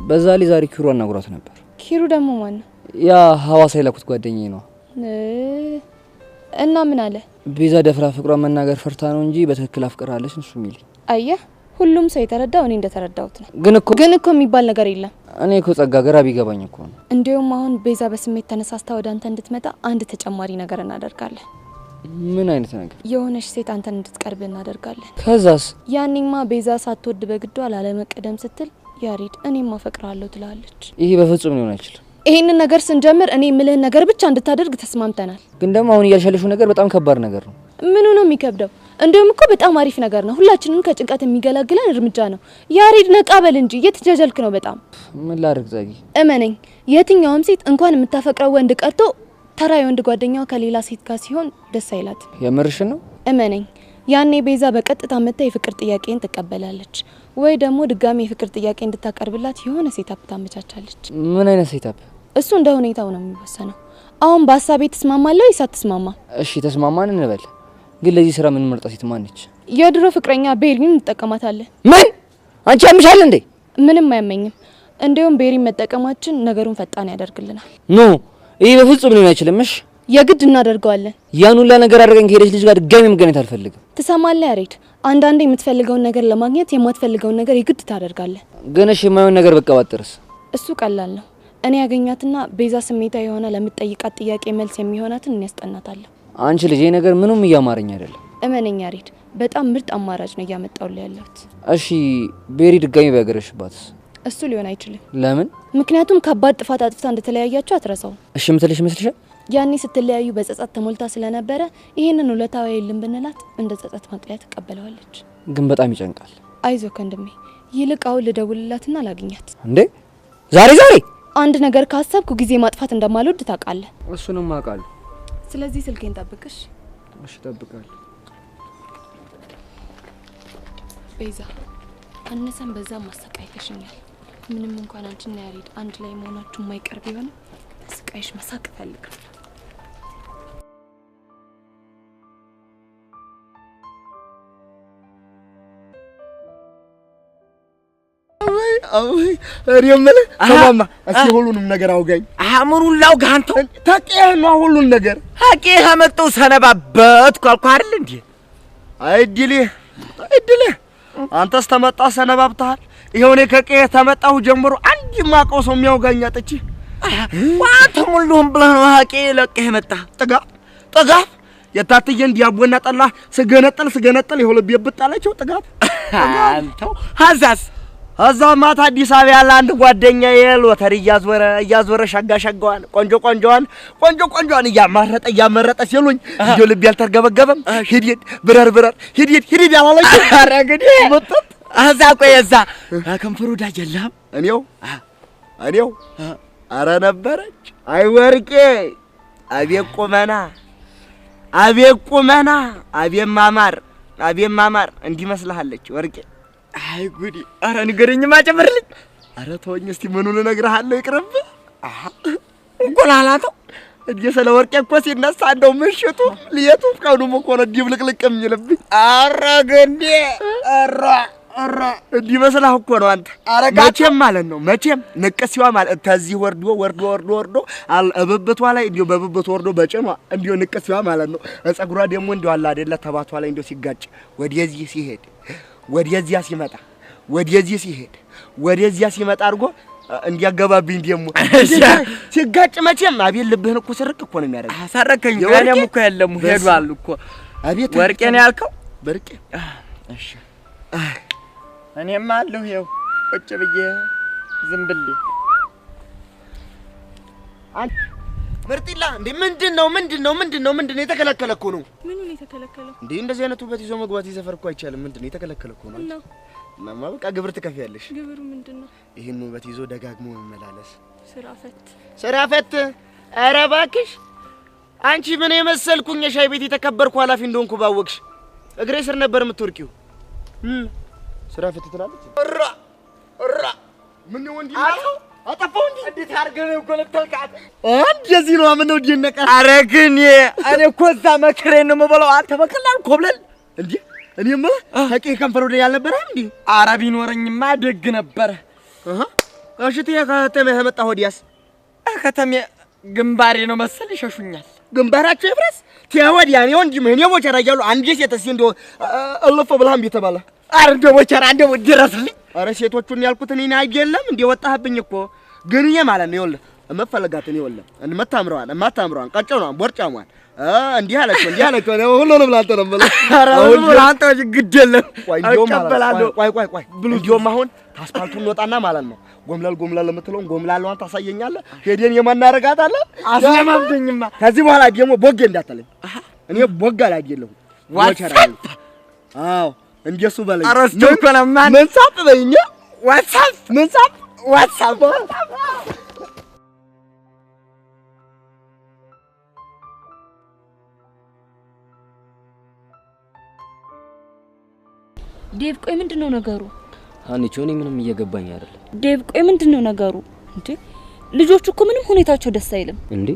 በዛ ላይ ዛሬ ኪሩ አናግሯት ነበር። ኪሩ ደግሞ ማን ነው? ያ ሐዋሳ የላኩት ጓደኛዬ ነው። እና ምን አለ? ቤዛ ደፍራ ፍቅሯን መናገር ፈርታ ነው እንጂ በትክክል አፍቅራለች እሱ ሚል። አየህ ሁሉም ሰው የተረዳው እኔ እንደተረዳሁት ነው። ግን እኮ የሚባል ነገር የለም። እኔ እኮ ጸጋ ግራ ቢገባኝ እኮ ነው። እንዲያውም አሁን ቤዛ በስሜት ተነሳስታ ወደ አንተ እንድትመጣ አንድ ተጨማሪ ነገር እናደርጋለን። ምን አይነት ነገር? የሆነች ሴት አንተን እንድትቀርብ እናደርጋለን። ከዛስ? ያኔማ ቤዛ ሳትወድ በግዷ ላለመቀደም ስትል ያሬድ እኔም አፈቅራለሁ ትላለች። ይሄ በፍጹም ሊሆን አይችልም። ይሄንን ነገር ስንጀምር እኔ የምልህን ነገር ብቻ እንድታደርግ ተስማምተናል። ግን ደግሞ አሁን እያልሻለሽው ነገር በጣም ከባድ ነገር ነው። ምኑ ነው የሚከብደው? እንዲሁም እኮ በጣም አሪፍ ነገር ነው። ሁላችንም ከጭንቀት የሚገላግለን እርምጃ ነው። ያሬድ ነቃ በል እንጂ እየተጃጃልክ ነው በጣም። ምን ላድርግ ጸጊ? እመነኝ የትኛውም ሴት እንኳን የምታፈቅረው ወንድ ቀርቶ ተራ የወንድ ጓደኛው ከሌላ ሴት ጋር ሲሆን ደስ አይላትም። የምርሽን ነው? እመነኝ ያኔ ቤዛ በቀጥታ መታ የፍቅር ጥያቄን ትቀበላለች ወይ ደግሞ ድጋሚ የፍቅር ጥያቄ እንድታቀርብላት የሆነ ሴታፕ ታመቻቻለች። ምን አይነት ሴታፕ? እሱ እንደ ሁኔታው ነው የሚወሰነው። አሁን በሀሳቤ ተስማማለሁ ወይስ አትስማማ? እሺ ተስማማን እንበል። ግን ለዚህ ስራ ምን መርጣ ሴት ማነች? የድሮ ፍቅረኛ ቤሪን እንጠቀማታለን። ምን? አንቺ ያምሻል እንዴ? ምንም አያመኝም። እንዲያውም ቤሪን መጠቀማችን ነገሩን ፈጣን ያደርግልናል። ኖ ይሄ በፍጹም ሊሆን አይችልም። እሺ የግድ እናደርገዋለን። ያን ሁላ ነገር አድርገን ከሄደች ልጅ ጋር ድጋሚ መገናኘት አልፈልግም። ትሰማለህ ያሬድ? አንዳንዴ የምትፈልገውን ነገር ለማግኘት የማትፈልገውን ነገር የግድ ታደርጋለህ። ግን እሺ የማይሆን ነገር በቀባጥርስ? እሱ ቀላል ነው። እኔ ያገኛትና ቤዛ ስሜታዊ የሆነ ለምትጠይቃት ጥያቄ መልስ የሚሆናትን ያስጠናታለሁ። አንቺ ልጅ ይሄ ነገር ምኑም እያማረኝ አይደለም። እመነኝ ያሬድ በጣም ምርጥ አማራጭ ነው እያመጣውልህ ያለሁት። እሺ ቤሪ ድጋሚ ቢያገረሽባትስ? እሱ ሊሆን አይችልም። ለምን? ምክንያቱም ከባድ ጥፋት አጥፍታ እንደተለያያችሁ አትረሳውም። እሺ ምትልሽ ይመስልሻል? ያኔ ስትለያዩ በጸጸት ተሞልታ ስለነበረ ይሄንን ውለታው የለም ብንላት እንደ ጸጸት ማቅለያ ተቀበለዋለች። ግን በጣም ይጨንቃል። አይዞህ ወንድሜ፣ ይልቅ አሁን ልደውልላትና ላግኛት። እንዴ ዛሬ አንድ ነገር ካሰብኩ ጊዜ ማጥፋት እንደማልወድ ታውቃለህ። እሱንም አውቃለሁ። ስለዚህ ስልኬን ጠብቅሽ። እሺ እጠብቃለሁ። ቤዛ አነሰን በዛም ማሰቃይተሽኛል። ምንም እንኳን አንቺና ያሬድ አንድ ላይ መሆናችሁ የማይቀር ቢሆንም ስቃይሽ መሳቅ እፈልጋለሁ። እኔ የምልህ ተማማ እስኪ ሁሉንም ነገር አውጋኝ። አእምሩን ላውጋ አንተ ታውቂህ ነው ሁሉን ነገር ታውቂህ አመጣው ሰነባበትኩ አልኩህ አይደል እንዴ? አይድልህ አንተስ ተመጣ ሰነባብተሃል። ይኸው እኔ ከቀዬ ተመጣሁ ጀምሮ አንድ ማቀው ሰው የሚያውጋኝ አጥቼ ዋንተ ሙሉም ብለህ ነው ሀቄ ለቀህ መጣ። ጥጋብ የታትየን ዲያቦና ጠላ ስገነጠል ይኸው ልቤ ብጣላቸው ጥጋብ አንተው ሀዛ ማታ አዲስ አበባ ያለ አንድ ጓደኛዬ ሎተሪ እያዞረ ሻጋዋን ቆንጆዋን እያመረጠ ሲሉኝ እንዲሁ ልቤ አልተርገበገበም። ሂድ ብረር ሂድ ያላለኝ ኧረ እንግዲህ አዛ ቆየዛ ከንፈሩ ዳጅ የለህም። እኔው ኧረ ነበረች። አይ ወርቄ አቤት ቁመና አቤት ማማር እንዲህ መስልሃለች ወርቄ። አይ ጉዲ! ኧረ ንገረኝማ ጨምርልኝ። ኧረ ተወኝ እስቲ ምኑን እነግርሃለሁ ይቅርብ። እንቆላላተው እንዲህ ስለ ወርቄ እኮ ሲነሳ እንደው ምሽቱ ልየቱ ቀኑም እኮ ነው ድብልቅልቅ የሚልብኝ። ኧረ ገንዴ ኧረ እንዲህ መስላህ እኮ ነው አንተ። መቼም ማለት ነው ንቅሲዋ ማለት ከዚህ ወርዶ እብብቷ ላይ እንዲሁ በብብቷ ወርዶ በጭኗ እንዲሁ ንቅሲዋ ማለት ነው። ፀጉሯ ደግሞ እንዲሁ አለ አይደለ ተባቷ ላይ እንዲሁ ሲጋጭ ወደዚህ ሲሄድ ወደዚያ ሲመጣ ወደዚያ ሲመጣ አድርጎ እንዲያገባብኝ ደግሞ ሲጋጭ መቼም አቤት ልብህን እኮ ስርቅ እኮ ነው የሚያደርግ። አሳረከኝ። እኔም እኮ የለም ሄዷል እኮ አቤት ወርቄ ነው ያልከው? በርቄ እሺ እኔም አለሁ ይኸው ቁጭ ብዬ ዝም ብዬ። ምርጢላ እንዴ ምንድነው የተከለከለ እኮ ነው። ምኑን የተከለከለው እንዴ? እንደዚህ አይነቱ ውበት ይዞ መግባት ይዘፈር እኮ አይቻልም። ምንድነው የተከለከለ እኮ ነው። ማማ በቃ ግብር ትከፍያለሽ። ግብሩ ምንድነው? ይሄን ውበት ይዞ ደጋግሞ መመላለስ። ስራ ፈት ኧረ እባክሽ አንቺ ምን የመሰልኩኝ የሻይ ቤት የተከበርኩ ኃላፊ እንደሆንኩ ባወቅሽ። እግሬ ስር ነበር የምትወርቂው። ስራ ፍት ትላለች። እራ ምን ወንዲ ነው አጠፋው እንዴ? እንዴት አድርገህ ነው ጎለተልካት? እንደዚህ ነው ምን ነው ዲነቀ? ኧረ ግን እኔ እኮ እዛ መከሬን ነው የምበላው። አንተ በቀላል ኮብለል እንዴ? እኔማ ታቂ ከንፈር ወደ ያልነበረ እንዴ? ኧረ ቢኖረኝማ ደግ ነበር። እሺ ከተሜ ተመጣ ወዲያስ ከተሜ ግንባሬ ነው መሰል ይሸሹኛል። ግንባራቸው ይፍረስ ተወዲያ ነው እንጂ ምን የሞቸራ ያሉ አንዴ ሴተስ እንደው እልፍ ብላም ቢተባለ አረ እንደው ሞቸራ እንደው ድረስልኝ። አረ ሴቶቹን ያልኩት እኔ አይደለም እንዴ ወጣህብኝ እኮ ግን ማለት ነው ይወለ መፈለጋትን ይወለ ማታምረዋን ቀጨኗን ቦርጫሟን እንዲህ አለችው ሁሉንም ላንተ ነው ማለት አሁን ላንተ ግድ የለም ቆይ እንዲያውም አሁን አስፋልቱን እንወጣና ማለት ነው ጎምላል የምትለውን ጎምላሏን ታሳየኛለህ ሄደን የማናረጋታለ አስለማምደኝማ ከዚህ በኋላ ደግሞ ቦጌ እንዳትለኝ እኔ ቦጋ ላይ አይደለሁ ዋቸራ አዎ እንደሱ በለኝ አረስተውከና ምን ሳብ በይኛ ዋትሳፕ ምን ሳብ ዋትሳፕ ዴቭ ቆይ ምንድነው ነገሩ? ሀኒቾ እኔ ምንም እየገባኝ አይደለም። ዴቭ ቆይ ምንድነው ነገሩ? እንዴ ልጆቹ እኮ ምንም ሁኔታቸው ደስ አይልም። እንዴ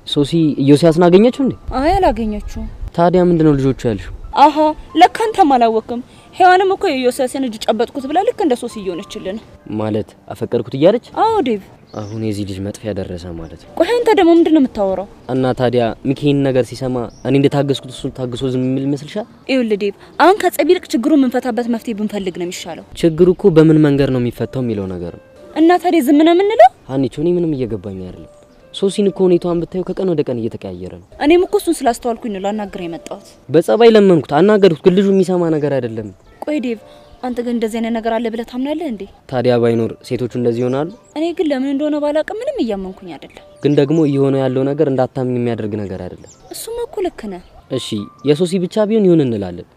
ሶሲ ኢዮስያስን አገኘችው እንዴ? አይ አላገኘችው። ታዲያ ምንድነው ልጆቹ ያልሽው? አሃ ለካ አንተም አላወቅም። ሄዋንም እኮ የኢዮስያስን እጅ ጨበጥኩት ብላ ልክ እንደ ሶሲ እየሆነችልን ማለት አፈቀርኩት እያለች? አዎ ዴቭ አሁን የዚህ ልጅ መጥፊያ ደረሰ ማለት ነው። ቆይ አንተ ደግሞ ምንድነው የምታወራው? እና ታዲያ ሚኪን ነገር ሲሰማ እኔ እንደታገስኩት እሱን ታግሶ ዝም የሚል ይመስልሻል? ይኸውልህ ዴቭ አሁን ከጸቢልቅ ችግሩን የምንፈታበት መፍትሄ ብንፈልግ ነው የሚሻለው። ችግሩ እኮ በምን መንገድ ነው የሚፈታው የሚለው ነገር ነው። እና ታዲያ ዝም ነው የምንለው? ሀኒቾ እኔ ምንም እየገባኝ አይደለም። ሶሲን እኮ ሁኔታዋን ብታዩ ከቀን ወደ ቀን እየተቀያየረ ነው። እኔም እኮ እሱን ስላስተዋልኩኝ ነው ላናግረው የመጣሁት። በጸባይ ለመንኩት አናገርኩት፣ ግን ልጁ የሚሰማ ነገር አይደለም። ቆይ ዴቭ አንተ ግን እንደዚህ አይነት ነገር አለ ብለህ ታምናለህ እንዴ? ታዲያ ባይኖር ሴቶቹ እንደዚህ ይሆናሉ? እኔ ግን ለምን እንደሆነ ባላውቅም ምንም እያመንኩኝ አይደለም። ግን ደግሞ እየሆነ ያለው ነገር እንዳታምኝ የሚያደርግ ነገር አይደለም። እሱማ እኮ ልክ ነህ። እሺ የሶሲ ብቻ ቢሆን ይሁን እንላለን፣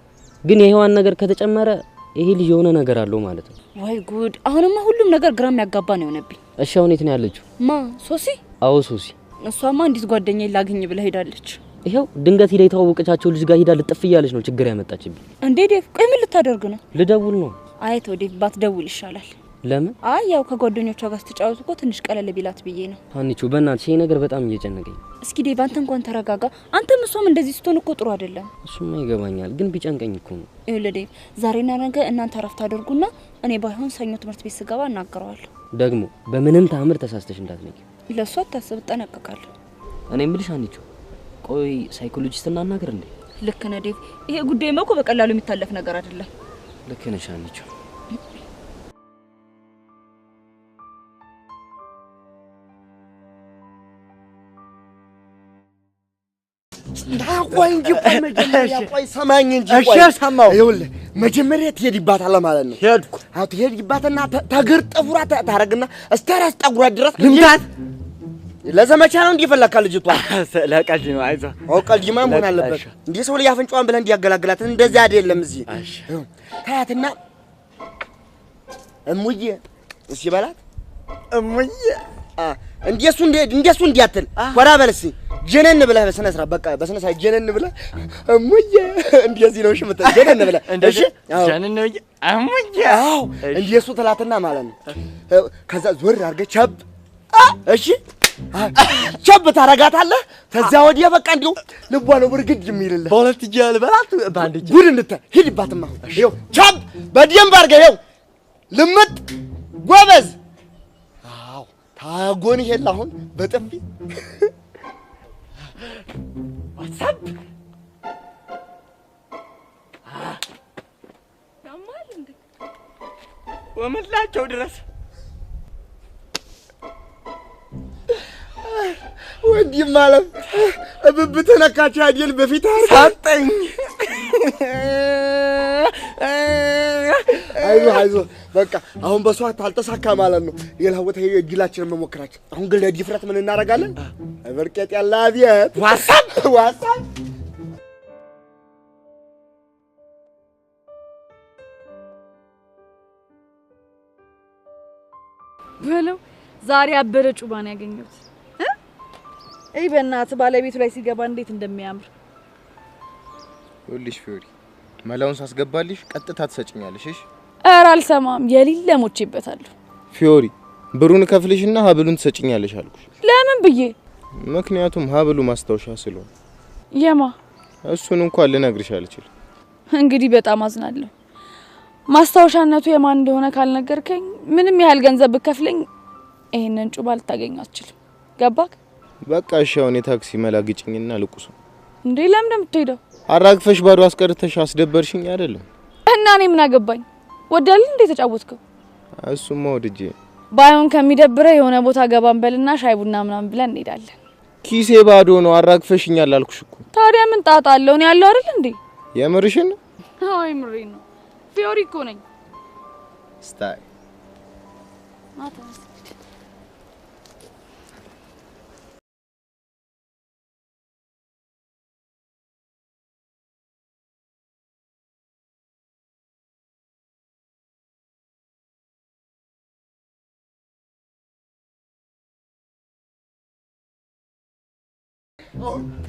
ግን የሄዋን ነገር ከተጨመረ ይሄ ልጅ የሆነ ነገር አለው ማለት ነው። ወይ ጉድ! አሁንማ ሁሉም ነገር ግራም ያጋባ ነው የሆነብኝ። እሺ አሁን የት ነው ያለችው? ማ ሶሲ? አዎ ሶሲ። እሷማ እንዲት ጓደኛዬ ላግኝ ብላ ሄዳለች። ይሄው ድንገት ሄዳ የተዋወቀቻቸው ልጅ ጋር ሄዳ ልጥፍ እያለች ነው ችግር ያመጣችብኝ። እንዴ ዴቭ ቆይ ምን ልታደርግ ነው? ልደውል ነው። አይ ተው ዴቭ ባትደውል ይሻላል። ለምን? አይ ያው ከጓደኞቿ ጋር ስትጫወቱ እኮ ትንሽ ቀለል ቢላት ብዬ ነው። ሀኒቾ በእናትሽ ይሄ ነገር በጣም እየጨነቀኝ። እስኪ ዴቭ አንተ እንኳን ተረጋጋ። አንተም እሷም እንደዚህ ስትሆን እኮ ጥሩ አይደለም። እሱማ ይገባኛል፣ ግን ቢጨንቀኝ እኮ ነው። ይኸውልህ ዴቭ ዛሬና ነገ እናንተ አረፍት አድርጉና እኔ ባይሆን ሰኞ ትምህርት ቤት ስገባ እናገረዋለሁ። ደግሞ በምንም ታምር ተሳስተሽ እንዳትነቂ። ለሷ አታስብ፣ እጠነቀቃለሁ። እኔ የምልሽ ሀኒቾ ቆይ ሳይኮሎጂስት እናናገር እንዴ? ልክ ነህ ዴቭ። ይሄ ጉዳይ እኮ በቀላሉ የሚታለፍ ነገር አይደለም። ልክ ነሽ ሀኒቾ። ቆይ እንጂ ቆይ መጀመሪያ ቆይ ሰማኝ እንጂ ቆይ እሺ ሰማው። ይኸውልህ መጀመሪያ ትሄድባታለህ ማለት ነው። ሄድኩ። አዎ ትሄድባትና ተግር ጠጉራ ታረግና እስከ ራስ ጠጉራ ድረስ ልምታት። ለዘመቻ ነው እንዲፈለካ ልጅቷ ለቀልድ ነው። አይዞህ ቀልድማ መሆን አለበት። እንዴ ሰው ላይ አፍንጫዋን ብለህ እንዲያገላግላት እንደዛ አይደለም። እዚህ ታያትና እሙዬ እሺ በላት እሙዬ እንደሱ እንዲያትል ወራ በልሲ ጀነን ብለህ በስነ ስርዓት በቃ በስነ ስርዓት ጀነን ብለህ እሙዬ እንደዚህ ነው። እሺ መጣ ጀነን ብለህ እሺ ጀነን ነው እሙዬ። አዎ እንደሱ ትላትና ማለት ነው። ከዛ ዞር አድርገህ ቸብ እሺ ቸብ ታረጋታለህ። ከዛ ወዲያ በቃ እንዲሁ ልቧ ነው ብርግድ የሚልልህ። በሁለት እጅ ያልበላት ባንድ እጅ ጉድ እንድታ ሂድባትማ። ይኸው ቸብ በደንብ አድርገህ ይኸው ልምጥ ጎበዝ። አዎ ታጎን ይሄል አሁን በጥፊ ዋትሳፕ ያማል እንዴ ወመላቸው ድረስ ወንዲ ማለት እብብት ነካች አይደል? በፊት ሳጠኝ። አይዞ በቃ አሁን በሷት አልተሳካ ማለት ነው። ሌላ ቦታ እጅላችንን መሞከራችን። አሁን ግን ለዲፍረት ምን እናደርጋለን? በርቀት ያለ አብያት ዋትሳፕ በለው ዛሬ አበረ ጩባን ያገኘሁት በእናትህ ባለቤቱ ላይ ሲገባ እንዴት እንደሚያምር ሁልሽ ፊዮሪ መላውን ሳስገባልሽ ቀጥታ ትሰጭኛለሽ እሺ ኧረ አልሰማም የሊለ ሞቼበታለሁ ፊዮሪ ብሩን ከፍልሽና ሀብሉን ትሰጭኛለሽ አልኩሽ ለምን ብዬ ምክንያቱም ሀብሉ ማስታወሻ ስለሆነ የማ እሱን እንኳን ልነግርሽ አልችልም እንግዲህ በጣም አዝናለሁ ማስታወሻነቱ የማን እንደሆነ ካልነገርከኝ ምንም ያህል ገንዘብ ብከፍለኝ ይሄንን ጩባ ልታገኝ አትችልም ገባክ በቃ እሺ አሁን የታክሲ መላግጭኝና ልቁስ እንዴ ለምን እንደምትሄደው አራግፈሽ ባዶ አስቀርተሽ አስደበርሽኝ አይደለም እና እኔ ምን አገባኝ ወዳል እንዴ ተጫወትከው እሱማ ወድጄ ባይሆን ከሚደብረ የሆነ ቦታ ገባን በልና ሻይ ቡና ምናምን ብለን እንሄዳለን ኪሴ ባዶ ነው አራግፈሽኛል አልኩሽ እኮ ታዲያ ምን ጣጣ አለው ነው ያለው አይደል እንዴ የምርሽን አይ ምሬን ነው ፊዮሪ እኮ ነኝ ስታይ ማታስ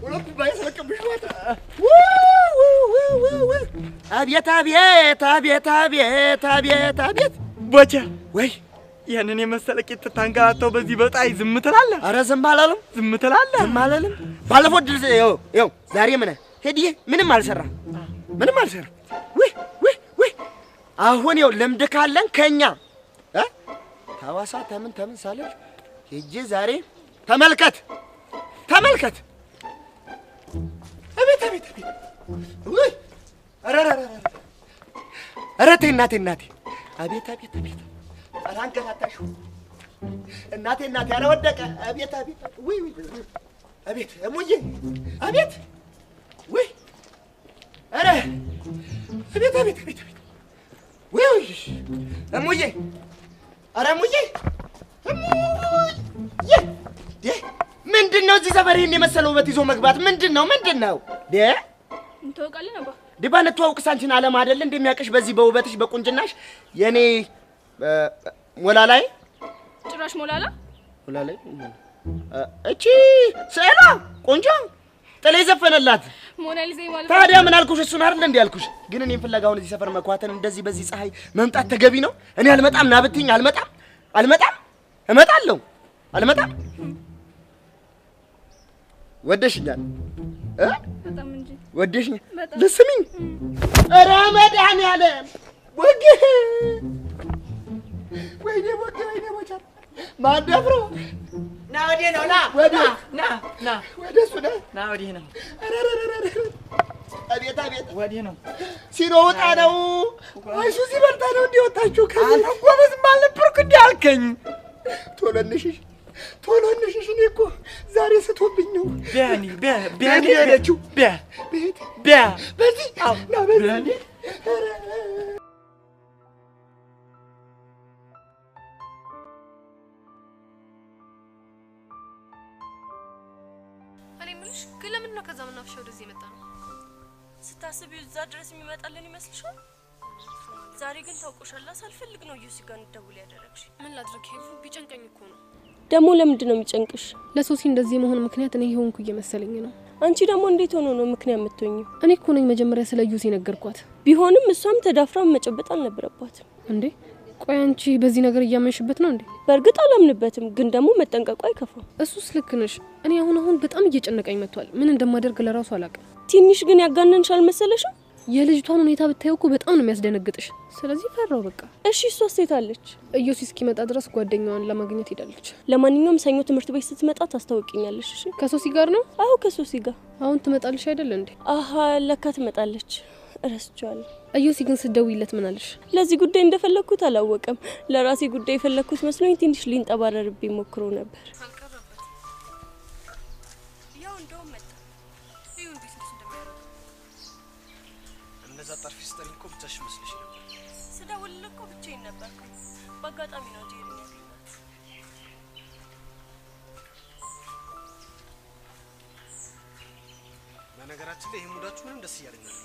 ሁለቱ ባይሰለቅብሽ ማለት አቤት አቤት አቤት አቤት አቤት አቤት ቦቻ ወይ ያንን የመሰለ ቂጥ ታንጋታው በዚህ በጣይ ዝም ትላለህ? አረ ዝም አላለም። ዝም ትላለህ? ዝም አላለም። ባለፈው ድል ይኸው ዛሬ ምን ሄድዬ ምንም አልሰራም። ምንም አልሰራም። ወይ አሁን ይኸው ልምድ ካለን ከኛ ሐዋሳ ተምን ሳለች ሄጄ ዛሬ ተመልከት አቤት ወይ ኧረ ተይ እናቴ አቤት ኧረ አንገላታሽው እናቴ ኧረ ወደቀ አቤት ወይ አቤት እሙዬ አቤት ወይ ኧረ አቤት ወይ እሙዬ ኧረ እሙዬ ምንድነው እዚህ ዘበሬን የመሰለው ውበት ይዞ መግባት ምንድነው እንተዋውቃለን ነባ ዲባን ተዋውቅስ አንቺን ዓለም አይደል እንደሚያቀሽ በዚህ በውበትሽ በቁንጅናሽ የኔ ሞላላይ ጭራሽ ሞላላ እቺ ሰላ ቆንጆ ጥሌ ዘፈነላት ሞናሊዛ ማለት ታዲያ ምን አልኩሽ እሱን አይደል እንዴ ያልኩሽ ግን እኔን ፍለጋውን እዚህ ሰፈር መኳተን እንደዚህ በዚህ ፀሐይ መምጣት ተገቢ ነው እኔ አልመጣም ና ብትይኝ እመጣለሁ ወደሽኛል በጣም እንጂ ወደሽኝ ልስሚኝ ኧረ መድኃኒዓለም ወይኔ ቦቻ ማደፍሮ ና ወዲህ ነው ና ወደ እሱ ና ወዲህ ነው አቤት ወዲህ ነው ሲሮጣ ነው እሱ ሲበልጣ ነው እንዲወጣችሁ አንተ ጎበዝም አልነበርኩ እንዲህ አልከኝ ቶሎ እንሽሽ እኔ እኮ ዛሬ ስቶብኝ ነው ቢያኒ ሄደችው በዚህ ና በዚህ እኔ ምንሽ ግን ለምን ነው ከዛ መናፈሻ ወደዚህ የመጣ ነው ስታስቢው እዛ ድረስ የሚመጣልን ይመስልሻል ዛሬ ግን ታውቆሻል ሳልፈልግ ነው ዩሲ ጋር እንደውል ያደረግሽ ምን ላድርግ ሄሉ ቢጨንቀኝ እኮ ነው ደሞ ለምንድን ነው የሚጨንቅሽ ለሶሲ እንደዚህ መሆን ምክንያት እኔ ይሆንኩ እየመሰለኝ ነው አንቺ ደሞ እንዴት ሆኖ ነው ምክንያት የምትሆኚ እኔ እኮ ነኝ መጀመሪያ ስለ ዩሲ ነገርኳት ቢሆንም እሷም ተዳፍራ መጨበጥ አልነበረባትም እንዴ ቆይ አንቺ በዚህ ነገር እያመንሽበት ነው እንዴ በርግጥ አላምንበትም ግን ደሞ መጠንቀቁ አይከፋም እሱስ ልክ ነሽ እኔ አሁን በጣም እየጨነቀኝ መጥቷል ምን እንደማደርግ ለራሱ አላውቅም ትንሽ ግን ያጋነንሻል መሰለሽም የልጅቷን ሁኔታ ብታየው እኮ በጣም ነው የሚያስደነግጥሽ ስለዚህ ፈራው በቃ እሺ እሷ ሴት አለች እዮሲ እስኪመጣ ድረስ ጓደኛዋን ለማግኘት ሄዳለች ለማንኛውም ሰኞ ትምህርት ቤት ስትመጣ ታስታውቂኛለሽ እሺ ከሶሲ ጋር ነው አዎ ከሶሲ ጋር አሁን ትመጣለሽ አይደል እንዴ አሃ ለካ ትመጣለች እረስቻለሁ እዮሲ ግን ስትደውይለት ምን አለሽ ለዚህ ጉዳይ እንደፈለኩት አላወቀም ለራሴ ጉዳይ የፈለኩት መስሎኝ ትንሽ ሊንጠባረርብኝ ሞክሮ ነበር ያው እንደውም መጣ ይሁን ቢስነስ እንደሚያደርግ እንደዛ ጠርፊ ስተሪ እኮ ብቻሽ መስልሽ ነበር ስደውልልህ እኮ ብቻዬን ነበርኩ በአጋጣሚ ነው እንጂ ያገኘሁት በነገራችን ላይ ይሄ ሙዳችሁ ምንም ደስ እያለኝ ነው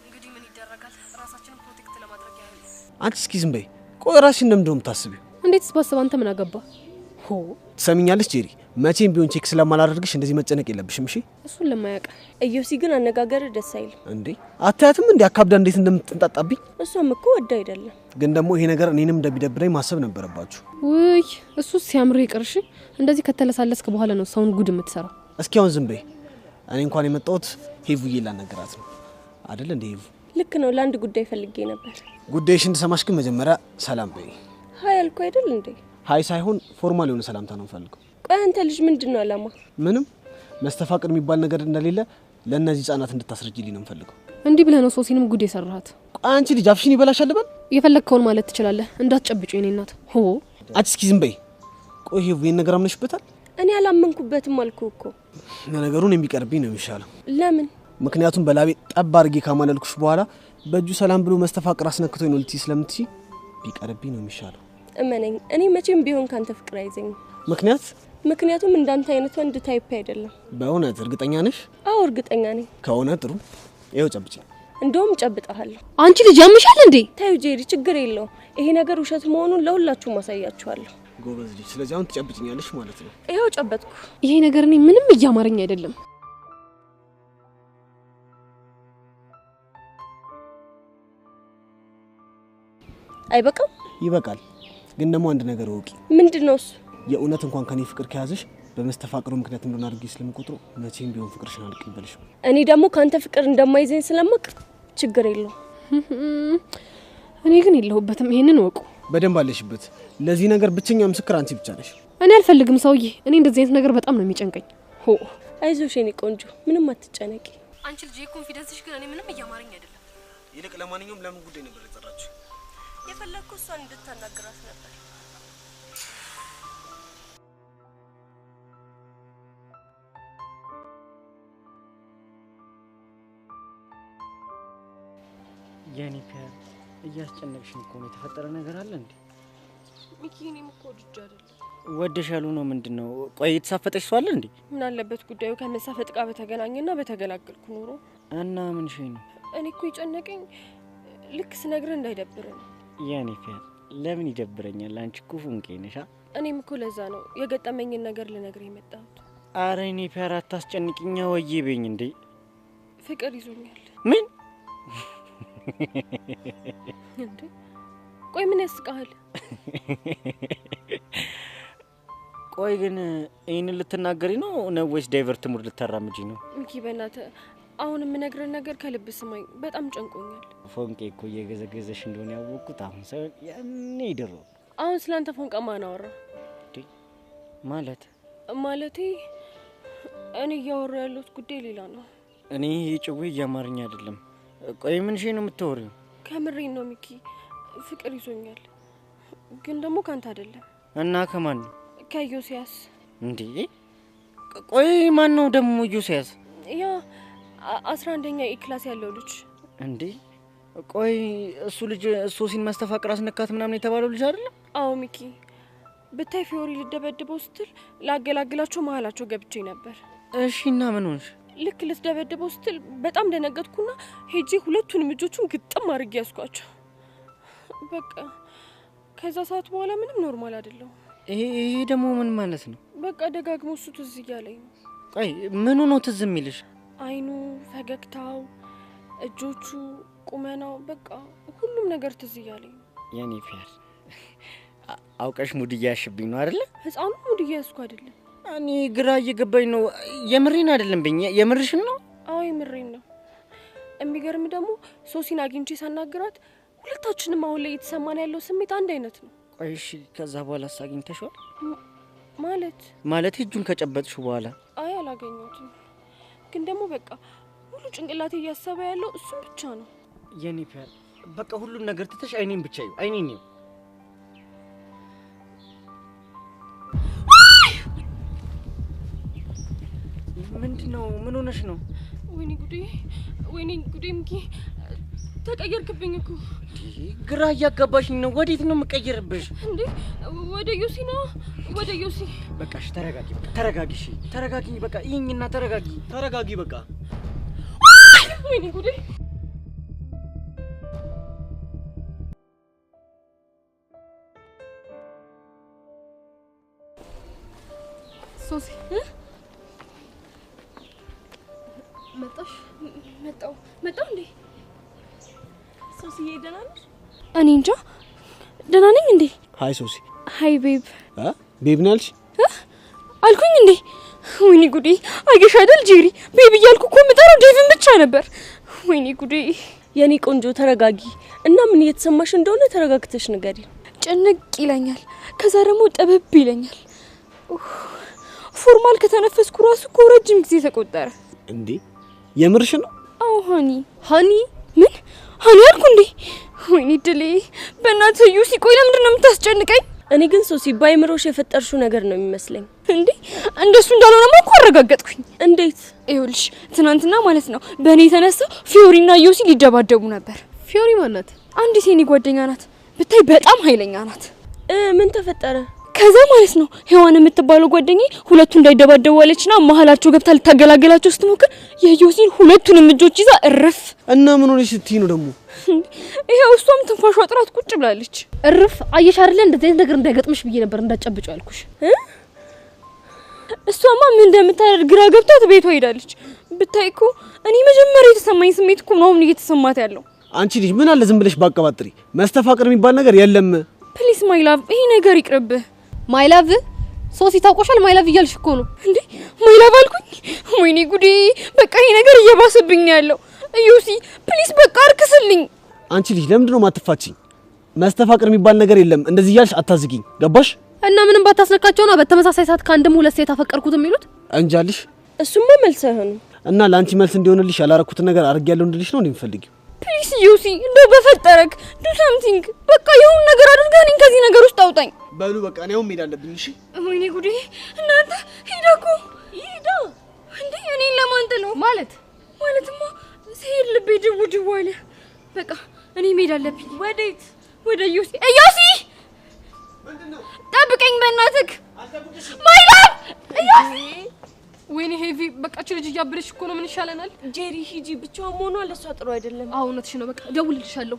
እንግዲህ ምን ይደረጋል ራሳችንን ፕሮቴክት ለማድረግ ያህል አንቺ እስኪ ዝም በይ ቆይ ራስሽን እንደምንድነው የምታስቢው እንዴትስ ባሰብ አንተ ምን አገባ ሆ ትሰሚኛለሽ ጄሪ? መቼም ቢሆን ቼክ ስለማላደርግሽ እንደዚህ መጨነቅ የለብሽም እሺ? እሱን ለማያውቅ ኢዮሲ ግን አነጋገር ደስ አይልም እንዴ። አታያትም እንዴ አካብዳ እንዴት እንደምትንጣጣብኝ? እሷም እኮ ወዳ አይደለም። ግን ደግሞ ይሄ ነገር እኔንም እንደሚደብረኝ ማሰብ ነበረባችሁ። ውይ እሱ ሲያምር ይቅርሽ። እንደዚህ ከተለሳለስክ በኋላ ነው ሰውን ጉድ የምትሰራው። እስኪ አሁን ዝም በይ። እኔ እንኳን የመጣሁት ሄቡዬ ላናገራት ነው አይደል እንዴ? ሄቡ ልክ ነው። ለአንድ ጉዳይ ፈልጌ ነበር። ጉዳይሽን እንድሰማሽ ግን መጀመሪያ ሰላም በይ። ሀይ አልኩ አይደል እንዴ? ሀይ ሳይሆን ፎርማል የሆነ ሰላምታ ነው ፈልገው። ቆይ አንተ ልጅ ምንድነው አላማ? ምንም መስተፋቅር የሚባል ነገር እንደሌለ ለእነዚህ ህጻናት እንድታስረጅልኝ ነው ፈልገው። እንዲህ ብለህ ነው ሶሲንም ጉድ የሰራሃት? ቆይ አንቺ ልጅ አፍሽን ይበላሻል በል። የፈለግከውን ማለት ትችላለህ። እንዳትጨብጩ የኔ እናት። ሆ አንቺ እስኪ ዝም በይ። ቆይ ሄቡ ይሄን ነገር አምነሽበታል? እኔ አላመንኩበትም አልኩ እኮ። ነገሩን የሚቀርብኝ ነው የሚሻለው። ለምን? ምክንያቱም በላቤ ጠብ አድርጌ ካማለልኩሽ በኋላ በእጁ ሰላም ብሎ መስተፋቅር አስነክቶኝ ነው ልትይ ስለምትይ ቢቀርብኝ ነው የሚሻለው። እመነኝ፣ እኔ መቼም ቢሆን ካንተ ፍቅር አይዘኝም። ምክንያቱም እንዳንተ አይነት ወንድ ታይፕ አይደለም። በእውነት እርግጠኛ ነሽ? አዎ እርግጠኛ ነኝ። ከሆነ ጥሩ። ይኸው ጨብጭኝ። እንደውም ጨብጣለሁ። አንቺ ልጅ ያምሻል እንዴ? ታዩ ጄሪ፣ ችግር የለውም። ይሄ ነገር ውሸት መሆኑን ለሁላችሁም ማሳያችኋለሁ። ጎበዝ ልጅ። ስለዚህ አሁን ትጨብጭኛለሽ ማለት ነው? ይኸው ጨበጥኩ። ይሄ ነገር እኔ ምንም እያማረኝ አይደለም። አይበቃም? ይበቃል። ግን ደግሞ አንድ ነገር ወቂ። ምንድነው እሱ? የእውነት እንኳን ከኔ ፍቅር ከያዘሽ በመስተፋቅሩ ምክንያት እንደሆነ አድርጌ ስለምቆጥረው መቼም ቢሆን ፍቅርሽን አልቀበልሽም። እኔ ደግሞ ካንተ ፍቅር እንደማይዘኝ ስለማቅ ችግር የለው። እኔ ግን የለሁበትም። ይሄንን ወቁ። በደንብ አለሽበት። ለዚህ ነገር ብቸኛ ምስክር አንቺ ብቻ ነሽ። እኔ አልፈልግም ሰውዬ። እኔ እንደዚህ አይነት ነገር በጣም ነው የሚጨንቀኝ። ሆ አይዞሽ የኔ ቆንጆ፣ ምንም አትጨነቂ። አንቺ ልጅ ኮንፊደንስሽ ግን እኔ ምንም እያማረኝ አይደለም። ይልቅ ለማንኛውም ለምን ጉዳይ ነበር የጠራችሁ? የፈለግኩ እሷን እንድታናግራት ነበር። የኔ ፒያር እያስጨነቅሽኝ እኮ ነው። የተፈጠረ ነገር አለ እንዴ? ሚኪ፣ እኔም እኮ ወድጄ አይደለም። ወደሽ ያሉ ነው ምንድነው? ቆይ የተሳፈጠሽ ሰው አለ እንዴ? ምን አለበት ጉዳዩ ከመሳፈጥ ጋር በተገናኘና በተገላገልኩ ኖሮ። እና ምን ሸይ ነው? እኔ እኮ የጨነቀኝ ልክ ስነግርህ እንዳይደብርህ ነው። የኔ ፒያር ለምን ይደብረኛል? አንቺ እኮ ፉንቄ ነሽ። እኔም እኮ ለዛ ነው የገጠመኝን ነገር ልነግርህ የመጣሁት። አረ እኔ ፒያር አታስጨንቅኛ። ወዬ በኝ እንዴ። ፍቅር ይዞኛል። ምን እንዴ? ቆይ ምን ያስቃል? ቆይ ግን ይሄን ልትናገሪ ነው ወይስ ዳይቨርት ሙድ ልታራምጂ ነው? ሚኪ በእናትህ አሁን የምነግርህ ነገር ከልብ ስማኝ። በጣም ጨንቆኛል። ፎንቄ እኮ እየገዘገዘሽ እንደሆነ ያወቅኩት አሁን ሳይሆን ያኔ ድሮ። አሁን ስላንተ ፎንቃ ማን አወራ? ማለቴ እኔ እያወራ ያለሁት ጉዳይ ሌላ ነው። እኔ ጭዌ እያማርኝ አይደለም። ቆይ ምን ሸይ ነው የምታወሪው? ከምሬን ነው ሚኪ፣ ፍቅር ይዞኛል። ግን ደግሞ ካንተ አይደለም። እና ከማን ነው? ከዮሲያስ። እንዴ ቆይ ማን ነው ደግሞ ዮሲያስ? ያ 11ኛ ክላስ ያለው ልጅ። እንዴ ቆይ እሱ ልጅ ሶሲን መስተፋቅር አስነካት ምናምን የተባለው ልጅ አይደለም? አዎ ሚኪ፣ ብታይ ፊዮሪ ልደበድበው ስትል ላገላግላቸው መሀላቸው ገብቼ ነበር። እሺ እና ምን ሆንሽ? ልክ ልትደበድበው ስትል በጣም ደነገጥኩና ሄጄ ሁለቱንም እጆቹን ግጥም አድርጌ ያስኳቸው። በቃ ከዛ ሰዓት በኋላ ምንም ኖርማል አይደለም። ይሄ ደግሞ ምን ማለት ነው? በቃ ደጋግሞ እሱ ትዝ እያለኝ ነው። ቆይ ምኑ ነው ትዝ የሚልሽ? አይኑ፣ ፈገግታው፣ እጆቹ፣ ቁመናው፣ በቃ ሁሉም ነገር ትዝ እያለኝ ነው። የኔ ፒያር አውቀሽ ሙድ እያያሽብኝ ነው አይደለ? ህፃኑ ሙድ እያያዝኩ አይደለም። እኔ ግራ እየገባኝ ነው። የምሬን አይደለም በኝ። የምርሽን ነው? አዎ የምሬን ነው። የሚገርም ደግሞ ሶሲን አግኝቼ ሳናግራት ሁለታችንም አሁን ላይ እየተሰማን ያለው ስሜት አንድ አይነት ነው። ቆይ እሺ ከዛ በኋላ አግኝተሽዋል? ማለት እጁን ከጨበጥሽ በኋላ? አይ አላገኘሁትም። ግን ደግሞ በቃ ሙሉ ጭንቅላቴ እያሰበ ያለው እሱን ብቻ ነው። የኔ ፒያር በቃ ሁሉን ነገር ትተሽ አይኔን ብቻ ይው። አይኔን ይው። ምንድነው? ምን ሆነሽ ነው? ወይኔ ጉዴ ሚኪ፣ ተቀየርክብኝ እኮ። ግራ እያጋባሽኝ ነው። ወዴት ነው የምቀየርብሽ? እንዴ ወደ ዮሲ ነው። ወደ ዮሲ። በቃ እሺ ተረጋጊ። ተረጋጊ። እሺ ተረጋጊ። በቃ ይኝና ተረጋጊ። ተረጋጊ በቃ። ወይኔ ጉዴ። ሶሲ መጣሽ? መጣው እንዴ? ሶሲዬ ደህና ነሽ? እኔ እንጃ ደህና ነኝ እንዴ? ሃይ ሶሲ። ሃይ ቤብ። ቤብ ነሽ አልኩኝ እንዴ? ወይኔ ጉዴ! አየሽ አይደል ጄሪ፣ ቤብ እያልኩ እኮ የምጠራው ዴቭን ብቻ ነበር። ወይኔ ጉዴ! የኔ ቆንጆ ተረጋጊ እና ምን እየተሰማሽ እንደሆነ ተረጋግተሽ ንገሪ። ጭንቅ ይለኛል፣ ከዛ ደግሞ ጠበብ ይለኛል። ፎርማል ከተነፈስኩ ራሱ እኮ ረጅም ጊዜ ተቆጠረ። እንዴ የምርሽ ነው? አዎ ሃኒ ምን ሃኒ አልኩ እንዴ? ወይኔ ድሌ! በእናትህ ዩሲ ቆይ ለምንድን ነው የምታስጨንቀኝ? እኔ ግን ሶሲ ባይምሮሽ የፈጠርሽው ነገር ነው የሚመስለኝ። እንዴ እንደሱ እንዳልሆነማ እኮ አረጋገጥኩኝ። እንዴት? ይኸውልሽ ትናንትና ማለት ነው በእኔ የተነሳ ፊዮሪና ዮሲ ሊደባደቡ ነበር። ፊዮሪ ማናት? አንዲት የኔ ጓደኛ ናት፣ ብታይ በጣም ኃይለኛ ናት። ምን ተፈጠረ? ከዛ ማለት ነው ሄዋን የምትባለው ጓደኛዬ ሁለቱ እንዳይደባደቡ አለችና መሀላቸው ገብታ ልታገላገላቸው ስትሞክር የዮሲን ሁለቱንም እጆች ይዛ እርፍ። እና ምን ሆነሽ ስትይ ነው ደግሞ? ይሄው እሷም ትንፋሿ ጥራት ቁጭ ብላለች። እርፍ። አየሽ አይደል እንደዚህ ነገር እንዳይገጥምሽ ብዬ ነበር እንዳጨብጨው ያልኩሽ። እሷማ ምን እንደምታደርግ ግራ ገብታት ቤቷ ሄዳለች። ብታይ እኮ እኔ መጀመሪያ የተሰማኝ ስሜት እኮ ነው እየተሰማት ያለው። አንቺ ልጅ ምን አለ ዝም ብለሽ ባቀባጥሪ። መስተፋቅር የሚባል ነገር የለም። ፕሊስ ማይ ላቭ፣ ይሄ ነገር ይቅርብህ። ማይ ላቭ ሶሲ ታውቆሻል። ማይ ላቭ እያልሽ እኮ ነው እንዴ? ማይ ላቭ አልኩኝ? ወይኔ ጉዴ! በቃ ይሄ ነገር እየባሰብኝ ነው ያለው። ዩሲ ፕሊስ በቃ አርክስልኝ። አንቺ ልጅ ለምንድን ነው ማትፋቺኝ? መስተፋቅር የሚባል ነገር የለም። እንደዚህ እያልሽ አታዝጊኝ። ገባሽ? እና ምንም ባታስነካቸው ነው በተመሳሳይ ሰዓት ከአንድም ሁለት ሴት አፈቀርኩት የሚሉት እንጃልሽ። እሱማ መልሰህ ነው እና ላንቺ መልስ እንዲሆንልሽ ያላረኩት ነገር አርጋለሁ እንድልሽ ነው እንደምፈልጊው። ፕሊስ ዩሲ እንደው በፈጠረክ ዱ ሳምቲንግ። በቃ የሆነ ነገር አድርገህ እኔን ከዚህ ነገር ውስጥ አውጣኝ። በሉ በቃ ነው መሄድ አለብኝ። እሺ ወይኔ ጉዴ! እናንተ ሂዳ እንዴ እኔን ለማን ጥለው ማለትማ ሲሄድ ልቤ ድው ድው አለ። በቃ እኔ መሄድ አለብኝ። ወዴት? ወደ ዩሲ። ዩሲ ጠብቀኝ በእናትህ። ማይ ላቭ ዩሲ። ወይኔ ሄቪ በቃች ልጅ እያበለሽ እኮ ነው። ምን ይሻለናል? ጄሪ ሂጂ፣ ብቻዋን መሆኗ ለሷ ጥሩ አይደለም። አዎ እውነትሽ ነው። በቃ ደውልልሻለሁ።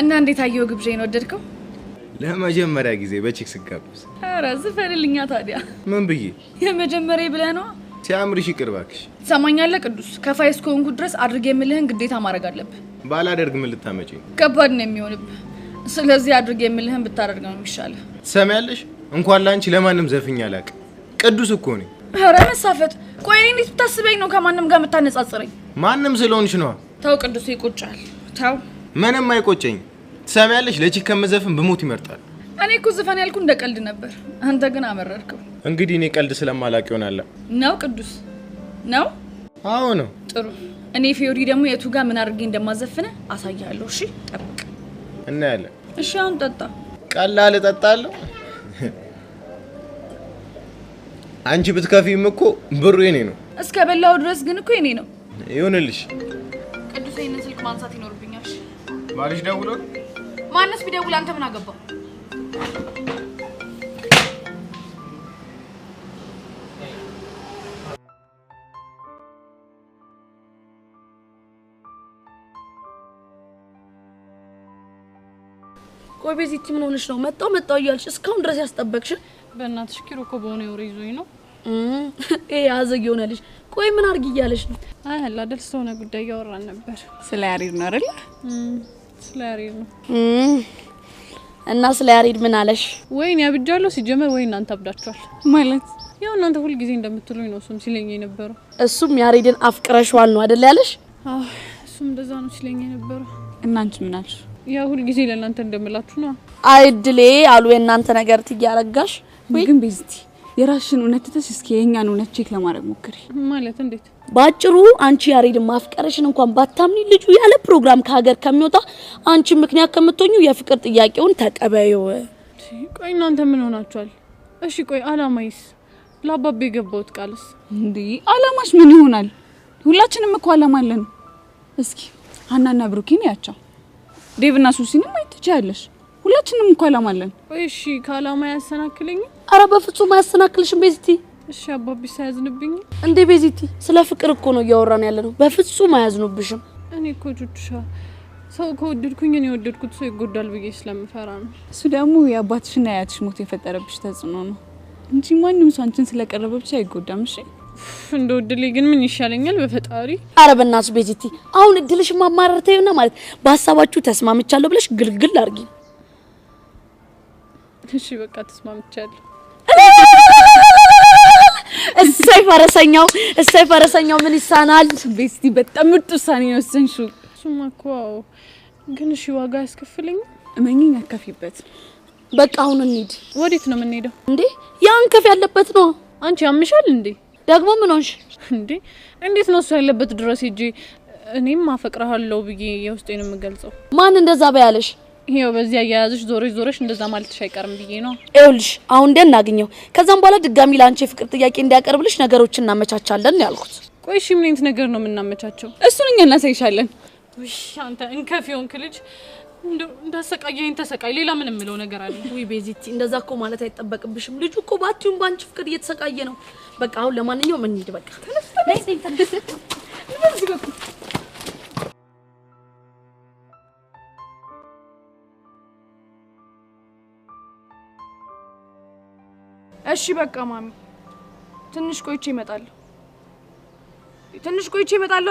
እና እንዴት አየው ግብዣዬን ወደድከው? ለመጀመሪያ ጊዜ በቺክስ ጋብዝ። ኧረ ዝፈንልኛ ታዲያ። ምን ብዬ? የመጀመሪያ ብለህ ነው? ሲያምርሽ ይቅር እባክሽ። ትሰማኛለህ ቅዱስ? ከፋይ እስከሆንኩ ድረስ አድርጌ የምልህን ግዴታ ማድረግ አለብህ። ባላደርግ ምን ልታመጪ? ከባድ ነው የሚሆንብህ። ስለዚህ አድርጌ የምልህን ብታደርግ ነው የሚሻለው። ትሰሚያለሽ? እንኳን ላንቺ ለማንም ዘፍኝ አላውቅም። ቅዱስ እኮ ነኝ። ኧረ መሳፈጥ። ቆይ እኔ እንዴት ብታስበኝ ነው ከማንም ጋር የምታነጻጽረኝ? ማንም ስለሆንሽ ነው። ተው ቅዱስ ይቆጫል። ተው። ምንም አይቆጨኝ። ትሰሚያለሽ? ለቺክ ከመዘፍን ብሞት ይመርጣል። እኔ እኮ ዘፈን ያልኩ እንደ ቀልድ ነበር። አንተ ግን አመረርከው። እንግዲህ እኔ ቀልድ ስለማላውቅ ይሆናል። ነው ቅዱስ ነው? አዎ ነው። ጥሩ። እኔ ፊዮሪ ደግሞ የቱ ጋር ምን አድርጌ እንደማዘፍነ አሳያለሁ። እሺ ጠብቅ። እናያለን። እሺ አሁን ጠጣ። ቀላል እጠጣለሁ። አንቺ ብትከፊም እኮ ብሩ የኔ ነው። እስከ በላው ድረስ ግን እኮ የኔ ነው። ይሁንልሽ። ቅዱስ ይሄንን ስልክ ማንሳት ይኖርብኛል። ባልሽ ደውሎ? ማንስ ቢደውል አንተ ምን አገባ? ቆይ ቤዚቲ ምን ሆነሽ ነው? መጣው እያልሽ እስካሁን ድረስ ያስጠበቅሽ? በእናትሽ ኪሮ እኮ በሆነ ወሬ ይዞኝ ነው። ያዘግ ይሆናልሽ። ቆይ ምን አርግ እያለሽ ነው? አይ አላደል ስለሆነ ጉዳይ ያወራን ነበር። ስለ ያሬድ ነው አይደል? ስለ ያሬድ ነው። እና ስለ ያሬድ ምን አለሽ? ወይኔ አብጃለሁ ሲጀመር ወይ እናንተ አብዳችኋል ማለት ያው እናንተ ሁሉ ጊዜ እንደምትሉኝ ነው እሱም ሲለኝ የነበረው። እሱም ያሬድን አፍቅረሽዋል ነው አይደል ያለሽ? አዎ እሱም እንደዛ ነው ሲለኝ የነበረው። እና አንቺ ምን አልሽ? ያው ሁሉ ጊዜ ለእናንተ እንደምላችሁ ነው። አይድሌ አሉ የእናንተ ነገር ትያረጋሽ ወይ ግን ቤዝቲ የራስሽን እውነት ትተሽ እስኪ የኛን እውነት ቼክ ለማድረግ ሞክሪ። ማለት እንዴት? ባጭሩ አንቺ ያሬድን ማፍቀርሽን እንኳን ባታምኒ ልጁ ያለ ፕሮግራም ከሀገር ከሚወጣ አንቺ ምክንያት ከምትሆኙ የፍቅር ጥያቄውን ተቀበዩ። ቆይ እናንተ ምን ሆናችኋል? እሺ ቆይ አላማይስ? ለአባቤ የገባሁት ቃልስ? እንዴ አላማሽ ምን ይሆናል? ሁላችንም እኮ አላማ አለን። እስኪ ሀናና ብሩኪን ያቻው ዴቭና ሱሲንም አይተቻለሽ። ሁላችንም እኮ አላማ አለን። ቆይ እሺ ከአላማ ያሰናክለኝ? አረ በፍጹም አያሰናክልሽም ቤዚቲ። እሺ አባቢ ሳያዝንብኝ እንዴ ቤዚቲ፣ ስለ ፍቅር እኮ ነው እያወራን ያለነው። በፍጹም አያዝኑብሽም። እኔ እኮ ጁጁሻ ሰው ከወደድኩኝ እኔ ወደድኩት ሰው ይጎዳል ብዬ ስለምፈራ ነው። እሱ ደግሞ የአባትሽና የአያትሽ ሞት የፈጠረብሽ ተጽዕኖ ነው እንጂ ማንንም ሰው አንቺን ስለቀረበ ብቻ አይጎዳም። እሺ እንደው እድሌ ግን ምን ይሻለኛል በፈጣሪ? አረ በእናትሽ ቤዚቲ፣ አሁን እድልሽ ማማረር ተይውና ማለት በሀሳባችሁ ተስማምቻለሁ ብለሽ ግልግል አድርጊ። እሺ በቃ ተስማምቻለሁ። እሰይ ፈረሰኛው ምን ይሳናል? ቤስቲ በጣም ምርጥ ውሳኔ ነው ወሰንሽው። እሱማ እኮ ግን እሺ ዋጋ ያስከፍለኝ? እመኚኝ አከፊበት። በቃ አሁን እንሂድ። ወዴት ነው የምንሄደው? እንዴ ያን ከፍ ያለበት ነው። አንቺ ያምሻል እንዴ? ደግሞ ምን ሆንሽ እንዴ? እንዴት ነው እሱ ያለበት ድረስ ሄጄ እኔም አፈቅርሃለሁ ብዬ የውስጤን የምገልጸው? ማን እንደዛ በያለሽ? ይሄው በዚህ አያያዝሽ ዞረሽ እንደዛ ማለትሽ አይቀርም ብዬ ነው። ይኸውልሽ አሁን እንደናገኘው ከዛም በኋላ ድጋሚ ላንቺ የፍቅር ጥያቄ እንዲያቀርብልሽ ነገሮችን እናመቻቻለን ያልኩት። ቆይ እሺ ምን አይነት ነገር ነው የምናመቻቸው? እሱን እኛ እናሳይሻለን። ውይ አንተ እንከፊውን ክልጅ እንዳሰቃየኝ ተሰቃይ። ሌላ ምን የምለው ነገር አለ? ውይ ቤዚቲ እንደዛ እኮ ማለት አይጠበቅብሽም። ልጁ እኮ ባቲውን ባንቺ ፍቅር እየተሰቃየ ነው። በቃ አሁን ለማንኛውም እንሂድ። በቃ እሺ በቃ ማሚ ትንሽ ቆይቼ እመጣለሁ።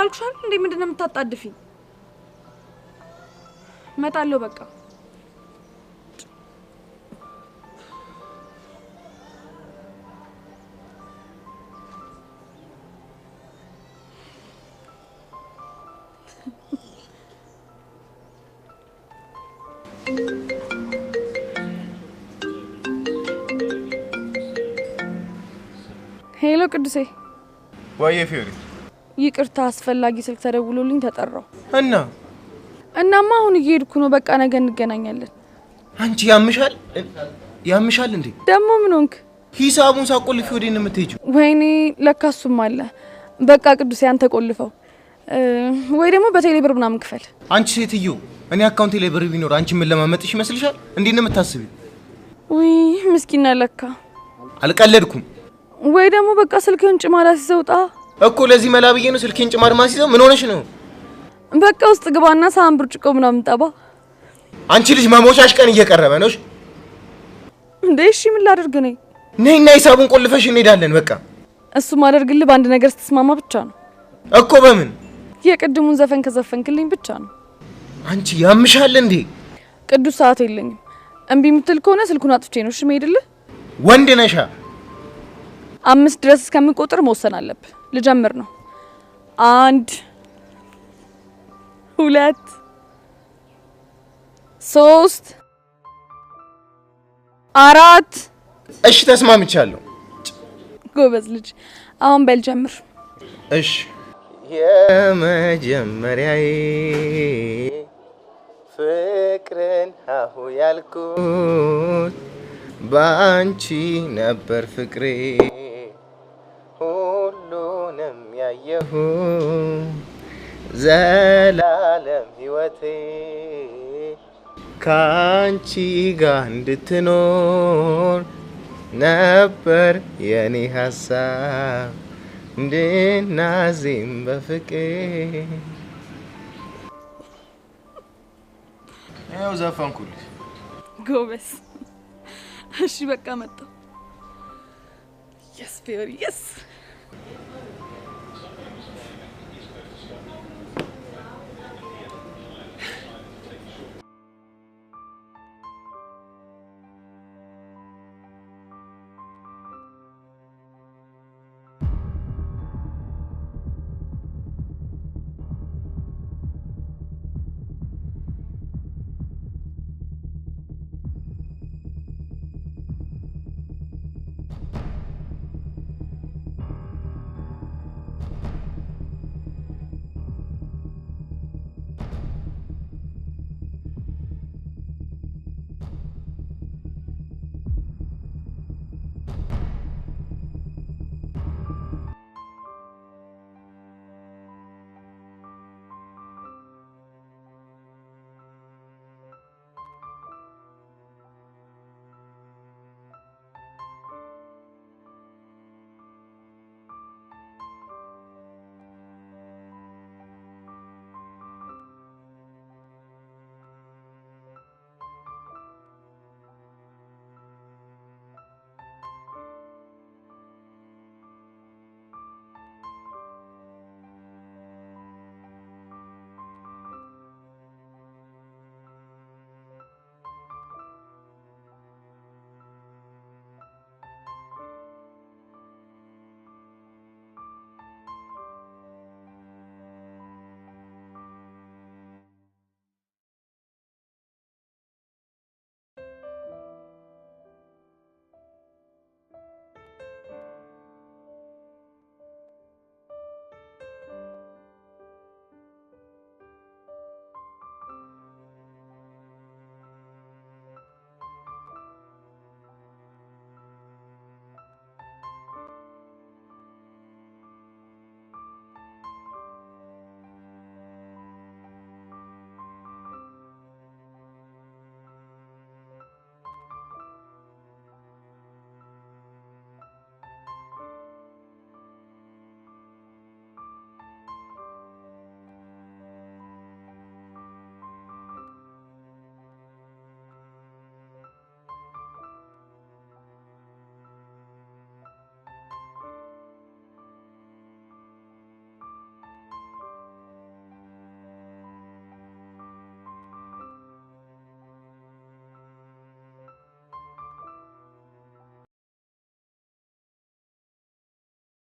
አልኩሻል እንዴ? ምንድነው የምታጣድፊኝ? እመጣለሁ በቃ። ሄሎ ቅዱሴ። ወይዬ ፊዮሪ። ይቅርታ አስፈላጊ ስልክ ተደውሎልኝ ተጠራው። እናማ አሁን እየሄድኩ ነው። በቃ ነገ እንገናኛለን። አንቺ ያምሻል እንዴ? ደግሞ ምን ሆንክ? ሂሳቡን ሳቆልፍ ወዴን ነው የምትሄጂው? ወይኔ ለካሱም አለ። በቃ ቅዱሴ አንተ ቆልፈው ወይ ደግሞ በቴሌ ብር ምናምን ክፈል። አንቺ ሴትዮ እኔ አካውንቴ ላይ ብር ቢኖር አንቺ ምን ለማመጥሽ ይመስልሻል? እንዴት ነው የምታስቢው? ወይ ምስኪና ለካ። አልቀለድኩም። ወይ ደግሞ በቃ ስልክህን ጭማር አስይዘውጣ እኮ። ለዚህ መላብዬ ነው ስልኬን ጭማር ማስይዘው። ምን ሆነሽ ነው? በቃ ውስጥ ግባና ሳህን ብርጭቆ ምናምን ጠባ። አንቺ ልጅ መሞቻሽ ቀን እየቀረበ ነው እንዴ? እሺ ምን ላድርግ ነኝ? ነይና ሂሳቡን ቆልፈሽ እንሄዳለን። በቃ እሱ ማደርግልህ በአንድ ነገር ስትስማማ ብቻ ነው እኮ። በምን? የቅድሙን ዘፈን ከዘፈንክልኝ ብቻ ነው። አንቺ ያምሻል እንዴ? ቅዱስ ሰዓት የለኝም። እምቢ የምትል ከሆነ ስልኩን አጥፍቼ ነው እሺ የምሄድልህ። ወንድ ነሻ? 5 ድረስ እስከምቆጥር መወሰን አለብህ። ልጀምር ነው። 1 2 3 4 እሺ ተስማምቻለሁ። ጎበዝ ልጅ። አሁን በል ጀምር። እሺ። የመጀመሪያዬ ፍቅርን አሁ ያልኩት ባንቺ ነበር ፍቅሬ ሁሉንም ያየሁ ዘላለም ህይወቴ ካንቺ ጋር እንድትኖር ነበር የኔ ሀሳብ እንድናዜም በፍቅር። ያው ዘፈንኩልሽ። ጎበዝ። እሺ በቃ መጣሁ። የስ ፊዮሪ የስ